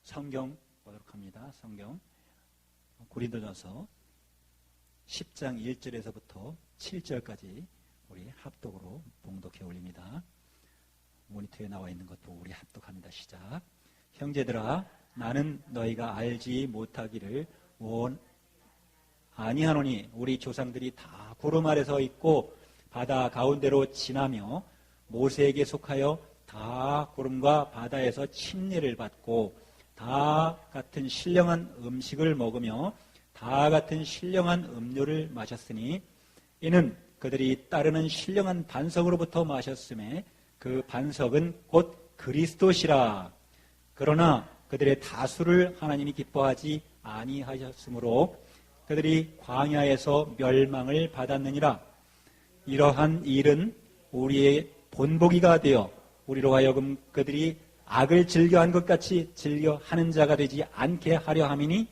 성경 보도록 합니다. 성경 고린도전서 10장 1절에서부터 7절까지 우리 합독으로 봉독해 올립니다. 모니터에 나와 있는 것도 우리 합독합니다. 시작. 형제들아, 나는 너희가 알지 못하기를 아니하노니 우리 조상들이 다 구름 아래 서 있고 바다 가운데로 지나며 모세에게 속하여 다 구름과 바다에서 침례를 받고 다 같은 신령한 음식을 먹으며 다 같은 신령한 음료를 마셨으니 이는 그들이 따르는 신령한 반석으로부터 마셨음에 그 반석은 곧 그리스도시라. 그러나 그들의 다수를 하나님이 기뻐하지 아니하셨으므로 그들이 광야에서 멸망을 받았느니라. 이러한 일은 우리의 본보기가 되어 우리로 하여금 그들이 악을 즐겨한 것 같이 즐겨하는 자가 되지 않게 하려 함이니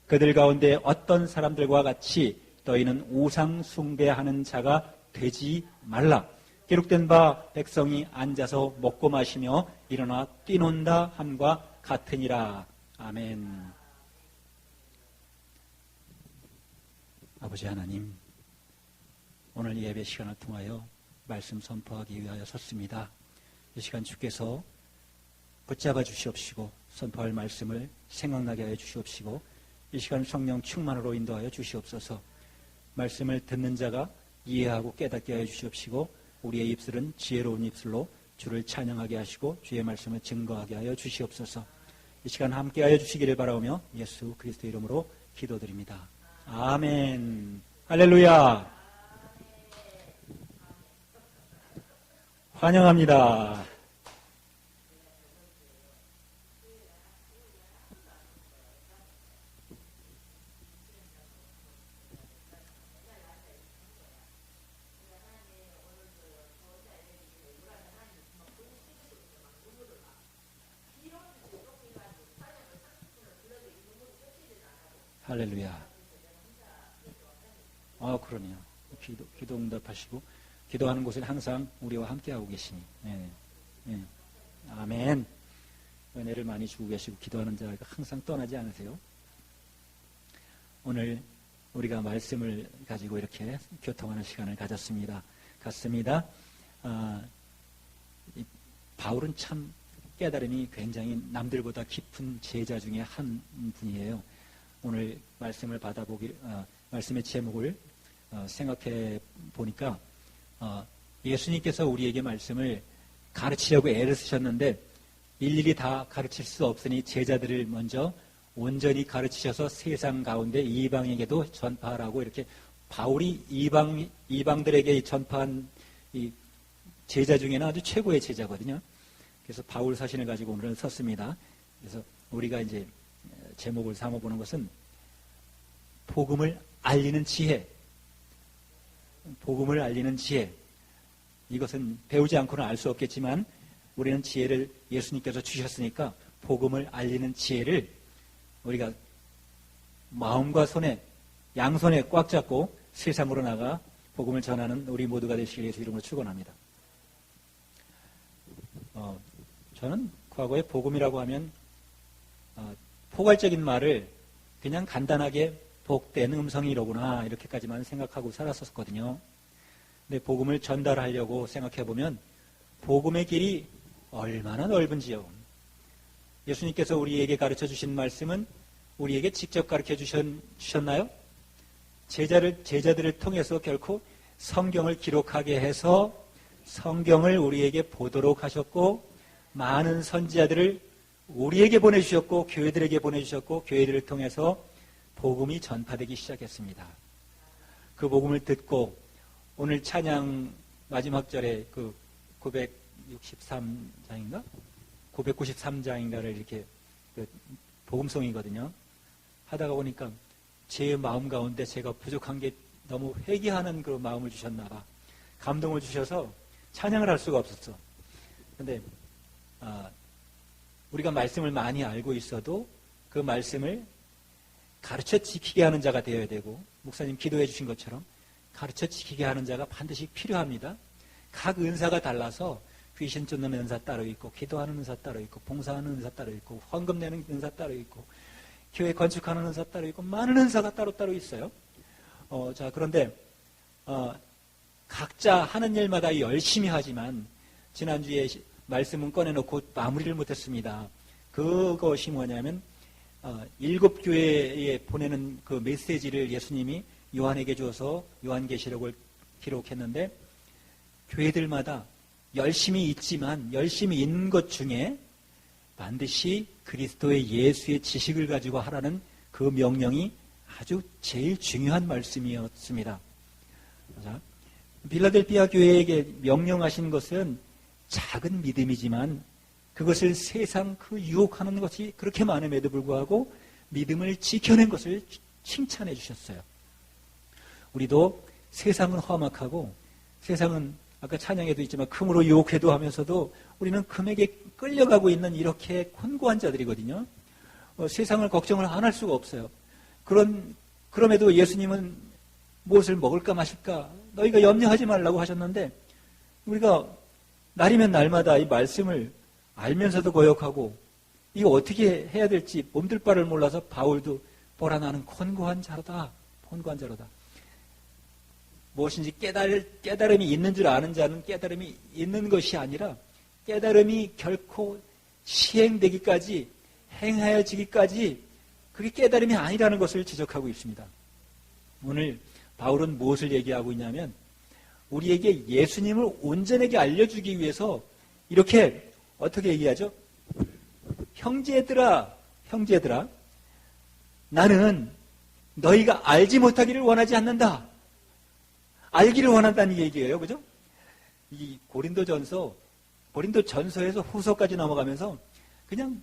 그들 가운데 어떤 사람들과 같이 너희는 우상 숭배하는 자가 되지 말라. 기록된 바 백성이 앉아서 먹고 마시며 일어나 뛰논다 함과 같으니라. 아멘. 아버지 하나님, 오늘 예배 시간을 통하여 말씀 선포하기 위하여 섰습니다. 이 시간 주께서 붙잡아 주시옵시고 선포할 말씀을 생각나게 하여 주시옵시고 이 시간 성령 충만으로 인도하여 주시옵소서. 말씀을 듣는 자가 이해하고 깨닫게 하여 주시옵시고 우리의 입술은 지혜로운 입술로 주를 찬양하게 하시고 주의 말씀을 증거하게 하여 주시옵소서. 이 시간 함께 하여 주시기를 바라오며 예수 그리스도 이름으로 기도드립니다. 아멘. 할렐루야. 환영합니다. 할렐루야. 그러네요. 기도 응답하시고 기도하는 곳은 항상 우리와 함께하고 계시니. 네. 아멘. 은혜를 많이 주고 계시고 기도하는 자가 항상 떠나지 않으세요. 오늘 우리가 말씀을 가지고 이렇게 교통하는 시간을 가졌습니다. 바울은 참 깨달음이 굉장히 남들보다 깊은 제자 중에 한 분이에요. 오늘 말씀을 말씀의 제목을 생각해 보니까 예수님께서 우리에게 말씀을 가르치려고 애를 쓰셨는데 일일이 다 가르칠 수 없으니 제자들을 먼저 온전히 가르치셔서 세상 가운데 이방에게도 전파하라고 이렇게 바울이 이방들에게 전파한 이 제자 중에는 아주 최고의 제자거든요. 그래서 바울 사신을 가지고 오늘은 섰습니다. 그래서 우리가 이제 제목을 삼아보는 것은 복음을 알리는 지혜. 복음을 알리는 지혜. 이것은 배우지 않고는 알 수 없겠지만 우리는 지혜를 예수님께서 주셨으니까 복음을 알리는 지혜를 우리가 마음과 손에 양손에 꽉 잡고 세상으로 나가 복음을 전하는 우리 모두가 되시길 예수 이름으로 축원합니다. 저는 과거에 복음이라고 하면 포괄적인 말을 그냥 간단하게 복된 음성이 이로구나 이렇게까지만 생각하고 살았었거든요. 근데 복음을 전달하려고 생각해보면 복음의 길이 얼마나 넓은지요. 예수님께서 우리에게 가르쳐 주신 말씀은 우리에게 직접 가르쳐 주셨나요? 제자들을 통해서 결코 성경을 기록하게 해서 성경을 우리에게 보도록 하셨고 많은 선지자들을 우리에게 보내주셨고 교회들에게 보내주셨고 교회들을 통해서 복음이 전파되기 시작했습니다. 그 복음을 듣고 오늘 찬양 마지막 절에 그 963장인가? 993장인가를 이렇게 복음송이거든요. 하다가 보니까 제 마음 가운데 제가 부족한 게 너무 회개하는 그 마음을 주셨나 봐. 감동을 주셔서 찬양을 할 수가 없었어. 근데 우리가 말씀을 많이 알고 있어도 그 말씀을 가르쳐 지키게 하는 자가 되어야 되고 목사님 기도해 주신 것처럼 가르쳐 지키게 하는 자가 반드시 필요합니다. 각 은사가 달라서 귀신 쫓는 은사 따로 있고, 기도하는 은사 따로 있고, 봉사하는 은사 따로 있고, 헌금 내는 은사 따로 있고, 교회 건축하는 은사 따로 있고, 많은 은사가 따로따로 있어요. 자, 그런데 각자 하는 일마다 열심히 하지만 지난주에 말씀은 꺼내놓고 마무리를 못했습니다. 그것이 뭐냐면 7교회에 보내는 그 메시지를 예수님이 요한에게 줘서 요한계시록을 기록했는데, 교회들마다 열심히 있지만 열심히 있는 것 중에 반드시 그리스도의 예수의 지식을 가지고 하라는 그 명령이 아주 제일 중요한 말씀이었습니다. 자, 빌라델피아 교회에게 명령하신 것은 작은 믿음이지만 그것을 세상 그 유혹하는 것이 그렇게 많음에도 불구하고 믿음을 지켜낸 것을 칭찬해 주셨어요. 우리도 세상은 험악하고 세상은 아까 찬양에도 있지만 금으로 유혹해도 하면서도 우리는 금에게 끌려가고 있는 이렇게 곤고한 자들이거든요. 세상을 걱정을 안 할 수가 없어요. 그럼에도 예수님은 무엇을 먹을까 마실까 너희가 염려하지 말라고 하셨는데, 우리가 날이면 날마다 이 말씀을 알면서도 거역하고 이거 어떻게 해야 될지 몸둘 바를 몰라서 바울도 보라 나는 곤고한 자로다. 곤고한 자로다. 무엇인지 깨달음이 있는 줄 아는 자는 깨달음이 있는 것이 아니라 깨달음이 결코 시행되기까지, 행하여지기까지 그게 깨달음이 아니라는 것을 지적하고 있습니다. 오늘 바울은 무엇을 얘기하고 있냐면, 우리에게 예수님을 온전하게 알려주기 위해서 이렇게 어떻게 얘기하죠? 형제들아, 나는 너희가 알지 못하기를 원하지 않는다. 알기를 원한다는 얘기예요. 그죠? 이 고린도전서에서 후서까지 넘어가면서 그냥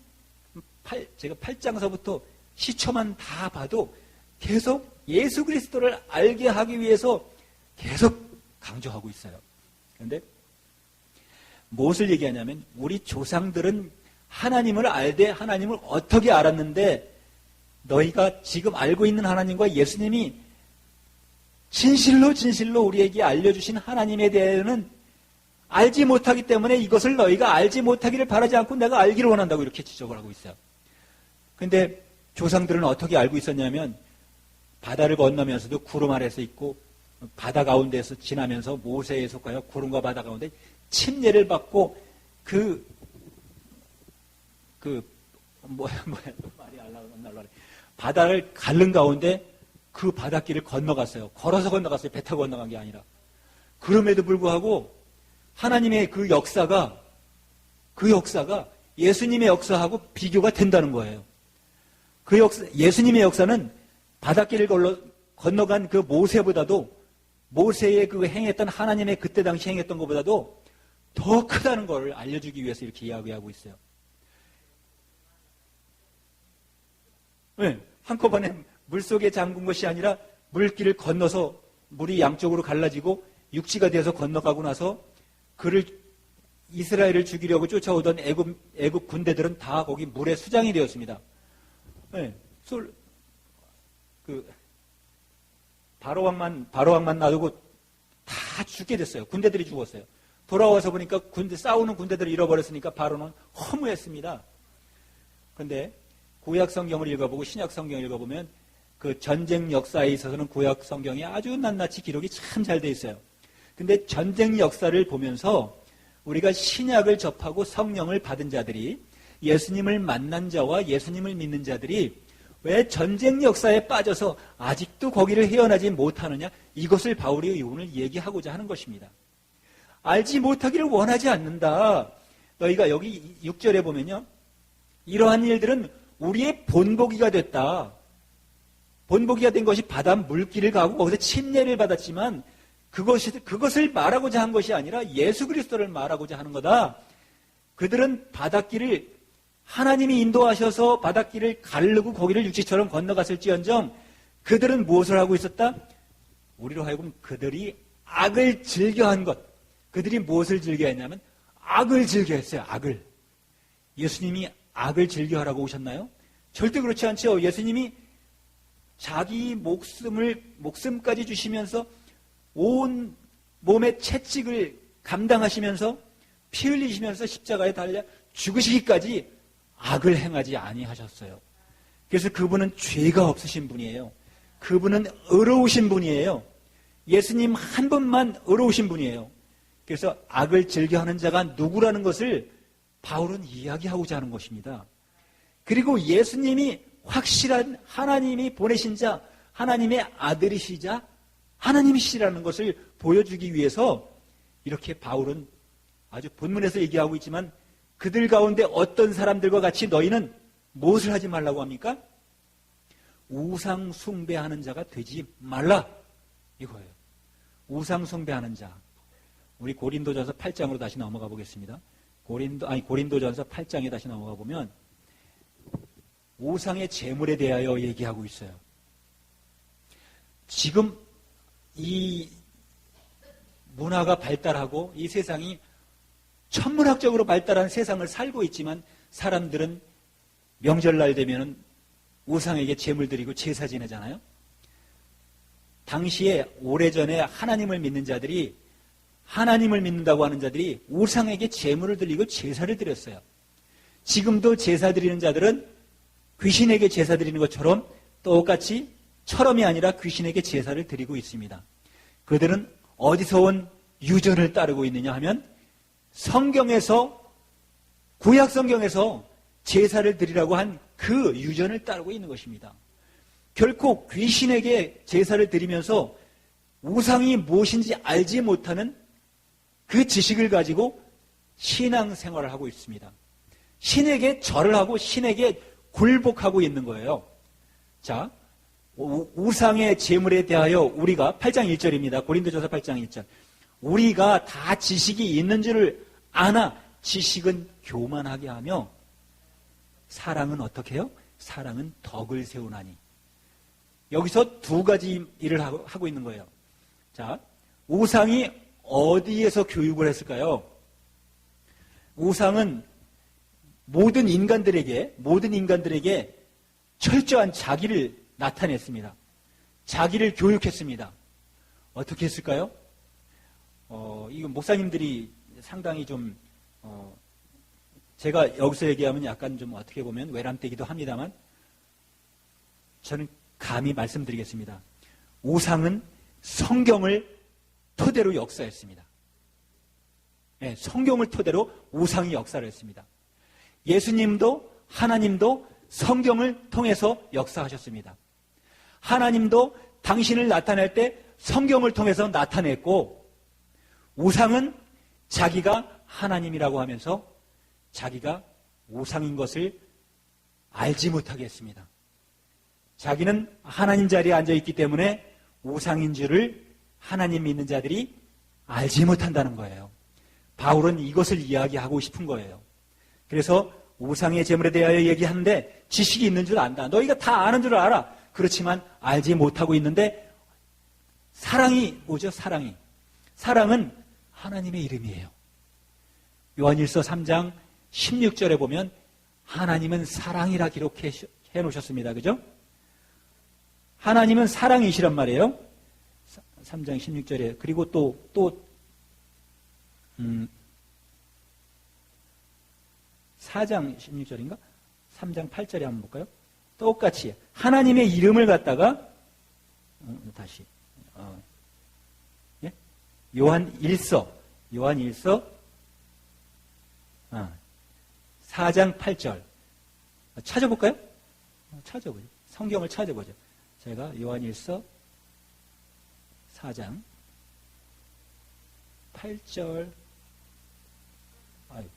제가 8장서부터 시초만 다 봐도 계속 예수 그리스도를 알게 하기 위해서 계속 강조하고 있어요. 그런데 무엇을 얘기하냐면, 우리 조상들은 하나님을 알되 하나님을 어떻게 알았는데, 너희가 지금 알고 있는 하나님과 예수님이 진실로 우리에게 알려주신 하나님에 대해서는 알지 못하기 때문에 이것을 너희가 알지 못하기를 바라지 않고 내가 알기를 원한다고 이렇게 지적을 하고 있어요. 그런데 조상들은 어떻게 알고 있었냐면, 바다를 건너면서도 구름 아래서 있고 바다 가운데서 지나면서 모세에 속하여 구름과 바다 가운데 침례를 받고 말이 안 날라 바다를 가른 가운데 그 바닷길을 건너갔어요. 걸어서 건너갔어요. 배 타고 건너간 게 아니라. 그럼에도 불구하고 하나님의 그 역사가 예수님의 역사하고 비교가 된다는 거예요. 예수님의 역사는 바닷길을 건너간 그 모세보다도, 모세의 그 행했던 하나님의 그때 당시 행했던 것보다도 더 크다는 걸 알려주기 위해서 이렇게 이야기하고 있어요. 네, 한꺼번에 물속에 잠근 것이 아니라 물길을 건너서 물이 양쪽으로 갈라지고 육지가 되어서 건너가고 나서 이스라엘을 죽이려고 쫓아오던 애굽 군대들은 다 거기 물에 수장이 되었습니다. 네, 바로왕만 놔두고 다 죽게 됐어요. 군대들이 죽었어요. 돌아와서 보니까 싸우는 군대들을 잃어버렸으니까 바로는 허무했습니다. 그런데 구약 성경을 읽어보고 신약 성경을 읽어보면 그 전쟁 역사에 있어서는 구약 성경이 아주 낱낱이 기록이 참 잘 돼 있어요. 근데 전쟁 역사를 보면서 우리가 신약을 접하고 성령을 받은 자들이, 예수님을 만난 자와 예수님을 믿는 자들이 왜 전쟁 역사에 빠져서 아직도 거기를 헤어나지 못하느냐, 이것을 바울이 오늘 얘기하고자 하는 것입니다. 알지 못하기를 원하지 않는다. 너희가 여기 6절에 보면요, 이러한 일들은 우리의 본보기가 됐다. 본보기가 된 것이 바다 물길을 가고 거기서 침례를 받았지만 그것을 말하고자 한 것이 아니라 예수 그리스도를 말하고자 하는 거다. 그들은 바닷길을 하나님이 인도하셔서 바닷길을 가르고 거기를 육지처럼 건너갔을지언정 그들은 무엇을 하고 있었다? 우리로 하여금 그들이 악을 즐겨한 것. 그들이 무엇을 즐겨했냐면 악을 즐겨했어요. 악을. 예수님이 악을 즐겨하라고 오셨나요? 절대 그렇지 않죠. 예수님이 자기 목숨까지 주시면서 온 몸의 채찍을 감당하시면서 피 흘리시면서 십자가에 달려 죽으시기까지 악을 행하지 아니하셨어요. 그래서 그분은 죄가 없으신 분이에요. 그분은 의로우신 분이에요. 예수님 한 분만 의로우신 분이에요. 그래서 악을 즐겨하는 자가 누구라는 것을 바울은 이야기하고자 하는 것입니다. 그리고 예수님이 확실한 하나님이 보내신 자, 하나님의 아들이시자 하나님이시라는 것을 보여주기 위해서 이렇게 바울은 아주 본문에서 얘기하고 있지만 그들 가운데 어떤 사람들과 같이 너희는 무엇을 하지 말라고 합니까? 우상 숭배하는 자가 되지 말라, 이거예요. 우상 숭배하는 자. 우리 고린도전서 8장으로 다시 넘어가 보겠습니다. 고린도전서 8장에 다시 넘어가 보면 우상의 제물에 대하여 얘기하고 있어요. 지금 이 문화가 발달하고 이 세상이 천문학적으로 발달한 세상을 살고 있지만 사람들은 명절날 되면 우상에게 제물 드리고 제사 지내잖아요. 당시에 오래전에 하나님을 믿는 자들이 하나님을 믿는다고 하는 자들이 우상에게 제물을 드리고 제사를 드렸어요. 지금도 제사 드리는 자들은 귀신에게 제사 드리는 것처럼 똑같이 처럼이 아니라 귀신에게 제사를 드리고 있습니다. 그들은 어디서 온 유전을 따르고 있느냐 하면 성경에서 구약 성경에서 제사를 드리라고 한 그 유전을 따르고 있는 것입니다. 결코 귀신에게 제사를 드리면서 우상이 무엇인지 알지 못하는 그 지식을 가지고 신앙생활을 하고 있습니다. 신에게 절을 하고 신에게 굴복하고 있는 거예요. 자, 우상의 제물에 대하여 우리가 8장 1절입니다. 고린도전서 8장 1절. 우리가 다 지식이 있는 줄을 아나 지식은 교만하게 하며 사랑은 어떻게 해요? 사랑은 덕을 세우나니. 여기서 두 가지 일을 하고 있는 거예요. 자, 우상이 어디에서 교육을 했을까요? 우상은 모든 인간들에게 철저한 자기를 나타냈습니다. 자기를 교육했습니다. 어떻게 했을까요? 이건 목사님들이 상당히 좀, 제가 여기서 얘기하면 약간 좀 어떻게 보면 외람되기도 합니다만, 저는 감히 말씀드리겠습니다. 우상은 성경을 토대로 역사했습니다. 네, 성경을 토대로 우상이 역사를 했습니다. 예수님도 하나님도 성경을 통해서 역사하셨습니다. 하나님도 당신을 나타낼 때 성경을 통해서 나타냈고, 우상은 자기가 하나님이라고 하면서 자기가 우상인 것을 알지 못하게 했습니다. 자기는 하나님 자리에 앉아있기 때문에 우상인 줄을 하나님 믿는 자들이 알지 못한다는 거예요. 바울은 이것을 이야기하고 싶은 거예요. 그래서 우상의 제물에 대하여 얘기하는데 지식이 있는 줄 안다. 너희가 다 아는 줄 알아. 그렇지만 알지 못하고 있는데 사랑이 뭐죠? 사랑은 하나님의 이름이에요. 요한일서 3장 16절에 보면 하나님은 사랑이라 기록해 놓으셨습니다. 그죠? 하나님은 사랑이시란 말이에요. 3장 16절에. 그리고 또 4장 16절인가? 3장 8절에 한번 볼까요? 똑같이 하나님의 이름을 갖다가 다시 예? 요한 1서 4장 8절 찾아볼까요? 찾아보죠. 성경을 찾아보죠. 제가 요한 1서 4장 8절 아이고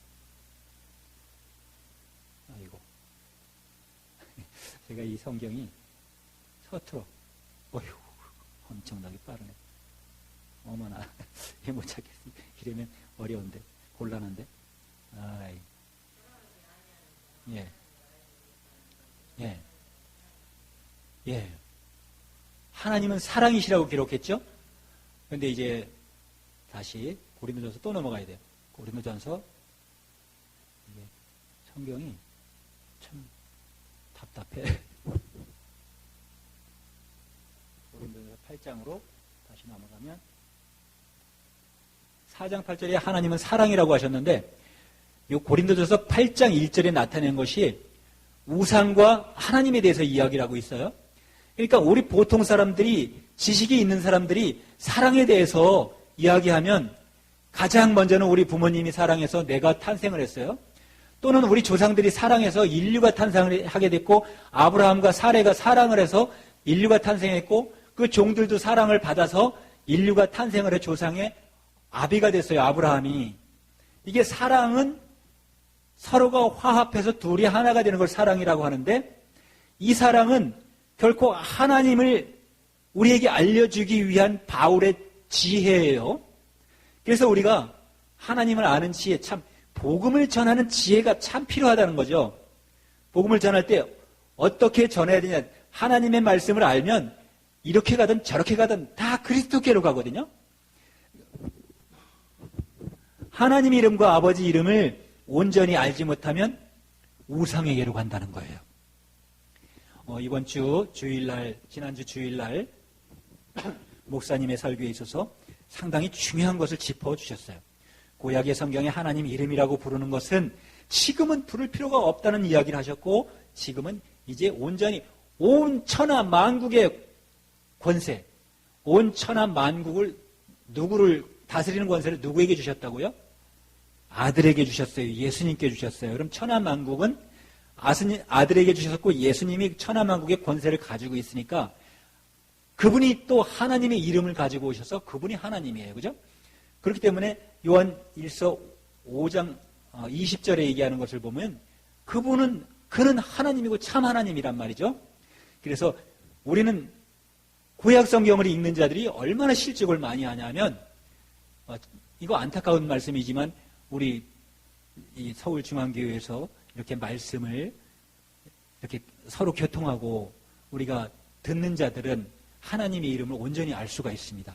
제가 이 성경이 서툴어 어휴 엄청나게 빠르네. 어머나 못 찾겠습니다. 이러면 어려운데 곤란한데. 아이. 예. 하나님은 사랑이시라고 기록했죠? 그런데 이제 다시 고린도전서 또 넘어가야 돼요. 고린도전서 이게 성경이 참 답답해. 고린도전서 8장으로 다시 넘어가면 4장 8절에 하나님은 사랑이라고 하셨는데 이 고린도전서 8장 1절에 나타낸 것이 우상과 하나님에 대해서 이야기를 하고 있어요. 그러니까 우리 보통 사람들이, 지식이 있는 사람들이 사랑에 대해서 이야기하면 가장 먼저는 우리 부모님이 사랑해서 내가 탄생을 했어요. 또는 우리 조상들이 사랑해서 인류가 탄생을 하게 됐고, 아브라함과 사레가 사랑을 해서 인류가 탄생했고, 그 종들도 사랑을 받아서 인류가 탄생을 해 조상의 아비가 됐어요. 아브라함이. 이게 사랑은 서로가 화합해서 둘이 하나가 되는 걸 사랑이라고 하는데, 이 사랑은 결코 하나님을 우리에게 알려주기 위한 바울의 지혜예요. 그래서 우리가 하나님을 아는 지혜, 참 복음을 전하는 지혜가 참 필요하다는 거죠. 복음을 전할 때 어떻게 전해야 되냐. 하나님의 말씀을 알면 이렇게 가든 저렇게 가든 다 그리스도께로 가거든요. 하나님 이름과 아버지 이름을 온전히 알지 못하면 우상에게로 간다는 거예요. 이번 주 주일날, 지난주 주일날 목사님의 설교에 있어서 상당히 중요한 것을 짚어주셨어요. 구약의 성경에 하나님 이름이라고 부르는 것은 지금은 부를 필요가 없다는 이야기를 하셨고, 지금은 이제 온전히 온 천하 만국의 권세, 온 천하 만국을 누구를 다스리는 권세를 누구에게 주셨다고요? 아들에게 주셨어요. 예수님께 주셨어요. 그럼 천하 만국은 아들에게 주셨고, 예수님이 천하 만국의 권세를 가지고 있으니까 그분이 또 하나님의 이름을 가지고 오셔서 그분이 하나님이에요. 그죠? 그렇기 때문에 요한 1서 5장 20절에 얘기하는 것을 보면 그는 하나님이고 참 하나님이란 말이죠. 그래서 우리는 구약 성경을 읽는 자들이 얼마나 실직을 많이 하냐면, 이거 안타까운 말씀이지만 우리 이 서울중앙교회에서 이렇게 말씀을 이렇게 서로 교통하고 우리가 듣는 자들은 하나님의 이름을 온전히 알 수가 있습니다.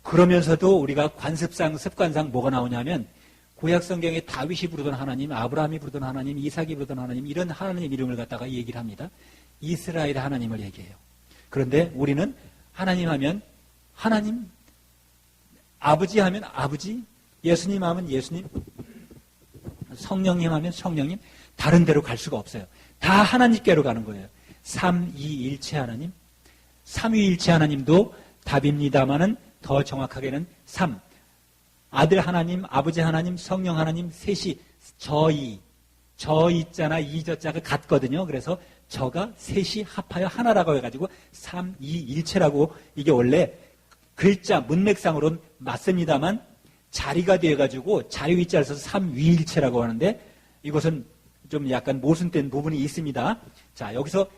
그러면서도 우리가 관습상, 습관상 뭐가 나오냐면 구약 성경에 다윗이 부르던 하나님, 아브라함이 부르던 하나님, 이삭이 부르던 하나님, 이런 하나님 이름을 갖다가 얘기를 합니다. 이스라엘 하나님을 얘기해요. 그런데 우리는 하나님 하면 하나님, 아버지 하면 아버지, 예수님 하면 예수님, 성령님 하면 성령님, 다른 데로 갈 수가 없어요. 다 하나님께로 가는 거예요. 삼위일체 하나님, 삼위일체 하나님도 답입니다마는 더 정확하게는 아들 하나님, 아버지 하나님, 성령 하나님, 셋이 저이자나 이저자가 같거든요. 그래서 저가 셋이 합하여 하나라고 해가지고 삼위일체라고, 이게 원래 글자 문맥상으로는 맞습니다만 자리가 되어가지고 자리 위자를 써서 삼위일체라고 하는데, 이것은 좀 약간 모순된 부분이 있습니다. 자, 여기서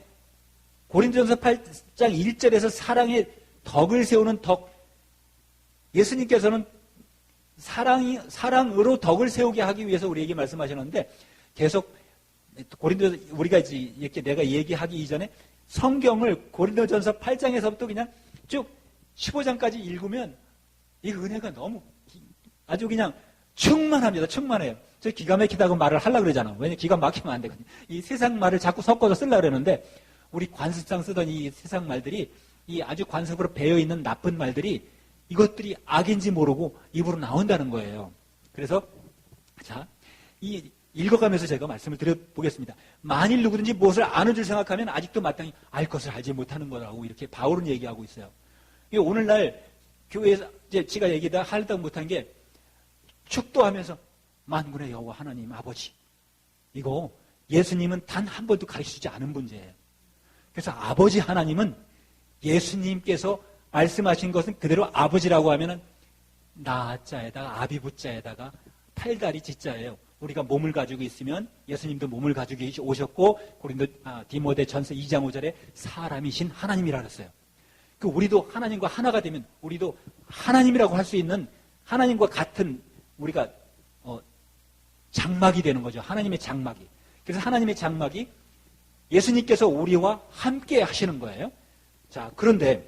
고린도전서 8장 1절에서 사랑의 덕을 세우는 덕, 예수님께서는 사랑으로 덕을 세우게 하기 위해서 우리에게 말씀하셨는데, 계속 우리가 이렇게 내가 얘기하기 이전에 성경을 고린도전서 8장에서부터 그냥 쭉 15장까지 읽으면 이 은혜가 너무 아주 그냥 충만합니다. 충만해요. 저 기가 막히다고 말을 하려고 그러잖아. 왜냐면 기가 막히면 안 되거든요. 이 세상 말을 자꾸 섞어서 쓰려고 그러는데, 우리 관습상 쓰던 이 세상 말들이, 이 아주 관습으로 배어있는 나쁜 말들이, 이것들이 악인지 모르고 입으로 나온다는 거예요. 그래서 자, 읽어가면서 제가 말씀을 드려보겠습니다. 만일 누구든지 무엇을 아는 줄 생각하면 아직도 마땅히 알 것을 알지 못하는 거라고 이렇게 바울은 얘기하고 있어요. 오늘날 교회에서 제가 얘기다 하려다 못한 게, 축도하면서 만군의 여호와 하나님 아버지, 이거 예수님은 단 한 번도 가르치지 않은 문제예요. 그래서 아버지 하나님은 예수님께서 말씀하신 것은 그대로 아버지라고 하면은 나자에다가 아비부자에다가 팔다리 지자예요. 우리가 몸을 가지고 있으면 예수님도 몸을 가지고 오셨고, 디모데전서 2장 5절에 사람이신 하나님이라 그랬어요. 우리도 하나님과 하나가 되면 우리도 하나님이라고 할 수 있는, 하나님과 같은 우리가 장막이 되는 거죠. 하나님의 장막이. 그래서 하나님의 장막이 예수님께서 우리와 함께 하시는 거예요. 자, 그런데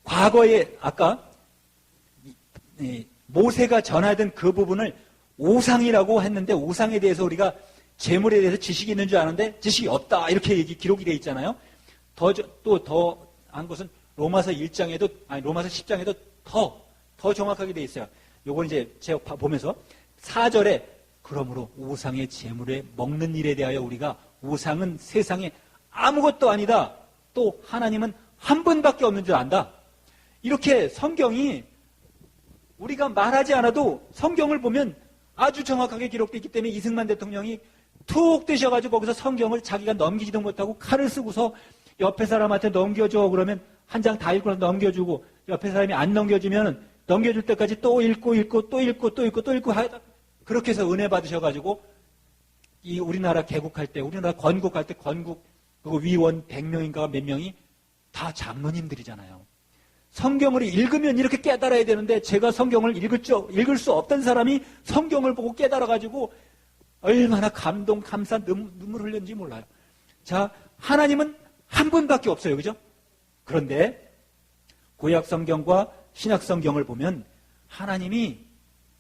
과거에 아까 모세가 전하던 그 부분을 우상이라고 했는데, 우상에 대해서 우리가 재물에 대해서 지식이 있는 줄 아는데 지식이 없다, 이렇게 기록이 되어 있잖아요. 더 한 것은 로마서 10장에도 더 더 정확하게 돼 있어요. 요건 이제 제가 보면서 4절에 그러므로 우상의 제물에 먹는 일에 대하여 우리가 우상은 세상에 아무것도 아니다. 또 하나님은 한 분밖에 없는 줄 안다. 이렇게 성경이 우리가 말하지 않아도 성경을 보면 아주 정확하게 기록되어 있기 때문에 이승만 대통령이 툭 뜨셔가지고 거기서 성경을 자기가 넘기지도 못하고 칼을 쓰고서 옆에 사람한테 넘겨줘 그러면 한 장 다 읽고 넘겨주고 옆에 사람이 안 넘겨주면 넘겨줄 때까지 또 읽고 하다 그렇게 해서 은혜 받으셔가지고 이 우리나라 개국할 때 우리나라 건국할 때 건국 그 위원 100명인가 몇 명이 다 장로님들이잖아요. 성경을 읽으면 이렇게 깨달아야 되는데 제가 성경을 읽을 수 없던 사람이 성경을 보고 깨달아가지고 얼마나 감동, 감사, 눈물 흘렸는지 몰라요. 자, 하나님은 한 분밖에 없어요. 그죠? 그런데 구약 성경과 신약 성경을 보면 하나님이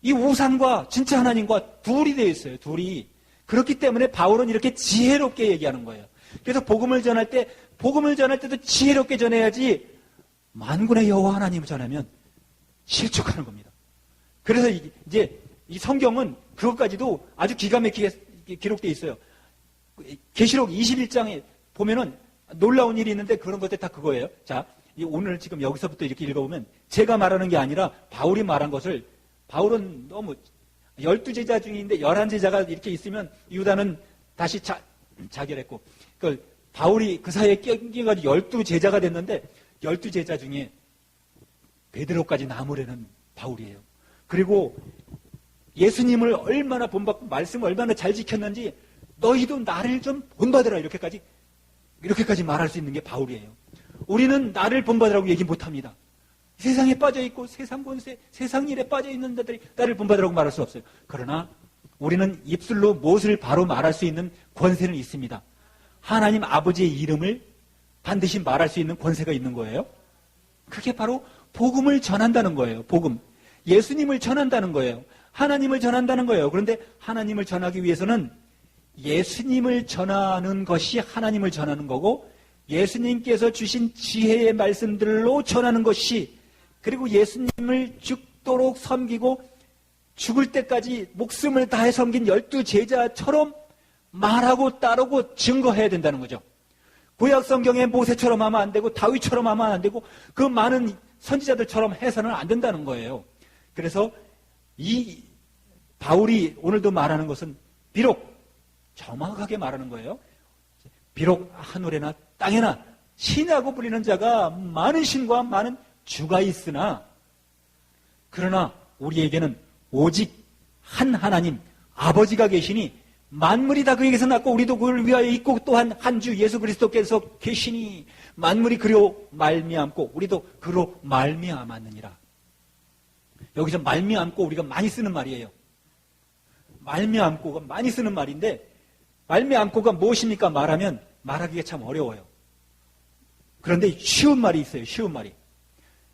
이 우상과 진짜 하나님과 둘이 되어 있어요. 둘이. 그렇기 때문에 바울은 이렇게 지혜롭게 얘기하는 거예요. 그래서 복음을 전할 때도 지혜롭게 전해야지 만군의 여호와 하나님을 전하면 실족하는 겁니다. 그래서 이제 이 성경은 그것까지도 아주 기가 막히게 기록되어 있어요. 계시록 21장에 보면은 놀라운 일이 있는데 그런 것들 다 그거예요. 자, 오늘 지금 여기서부터 이렇게 읽어보면 제가 말하는 게 아니라 바울이 말한 것을 바울은 너무 12제자 중인데 11제자가 이렇게 있으면 유다는 다시 자결했고 바울이 그 사이에 껴가지고 12제자가 됐는데 12제자 중에 베드로까지 남으려는 바울이에요. 그리고 예수님을 얼마나 본받고 말씀을 얼마나 잘 지켰는지 너희도 나를 좀 본받으라 이렇게까지 말할 수 있는 게 바울이에요. 우리는 나를 본받으라고 얘기 못합니다. 세상에 빠져있고 세상 권세, 세상 일에 빠져있는 자들이 나를 본받으라고 말할 수 없어요. 그러나 우리는 입술로 무엇을 바로 말할 수 있는 권세는 있습니다. 하나님 아버지의 이름을 반드시 말할 수 있는 권세가 있는 거예요. 그게 바로 복음을 전한다는 거예요. 복음. 예수님을 전한다는 거예요. 하나님을 전한다는 거예요. 그런데 하나님을 전하기 위해서는 예수님을 전하는 것이 하나님을 전하는 거고 예수님께서 주신 지혜의 말씀들로 전하는 것이 그리고 예수님을 죽도록 섬기고 죽을 때까지 목숨을 다해 섬긴 12제자처럼 말하고 따르고 증거해야 된다는 거죠. 구약 성경의 모세처럼 하면 안 되고 다윗처럼 하면 안 되고 그 많은 선지자들처럼 해서는 안 된다는 거예요. 그래서 이 바울이 오늘도 말하는 것은 비록 정확하게 말하는 거예요. 비록 하늘에나 땅에나 신이라고 불리는 자가 많은 신과 많은 주가 있으나 그러나 우리에게는 오직 한 하나님 아버지가 계시니 만물이 다 그에게서 났고 우리도 그를 위하여 있고 또한 한 주 예수 그리스도께서 계시니 만물이 그로 말미암고 우리도 그로 말미암았느니라. 여기서 말미암고 우리가 많이 쓰는 말이에요. 말미암고가 많이 쓰는 말인데 말미암고가 무엇입니까? 말하기가 참 어려워요. 그런데 쉬운 말이 있어요. 쉬운 말이.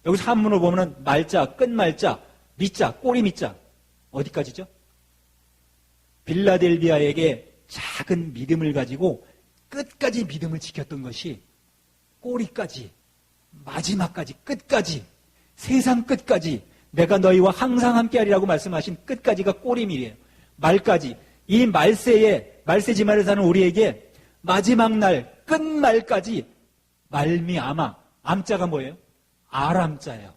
여기서 한문을 보면은 말자, 끝말자, 미자, 꼬리 미자 어디까지죠? 빌라델비아에게 작은 믿음을 가지고 끝까지 믿음을 지켰던 것이 꼬리까지, 마지막까지, 끝까지, 세상 끝까지 내가 너희와 항상 함께하리라고 말씀하신 끝까지가 꼬리밀이에요. 말까지. 이 말세지말을 사는 우리에게 마지막 날, 끝말까지 말미암아. 암자가 뭐예요? 아람자예요.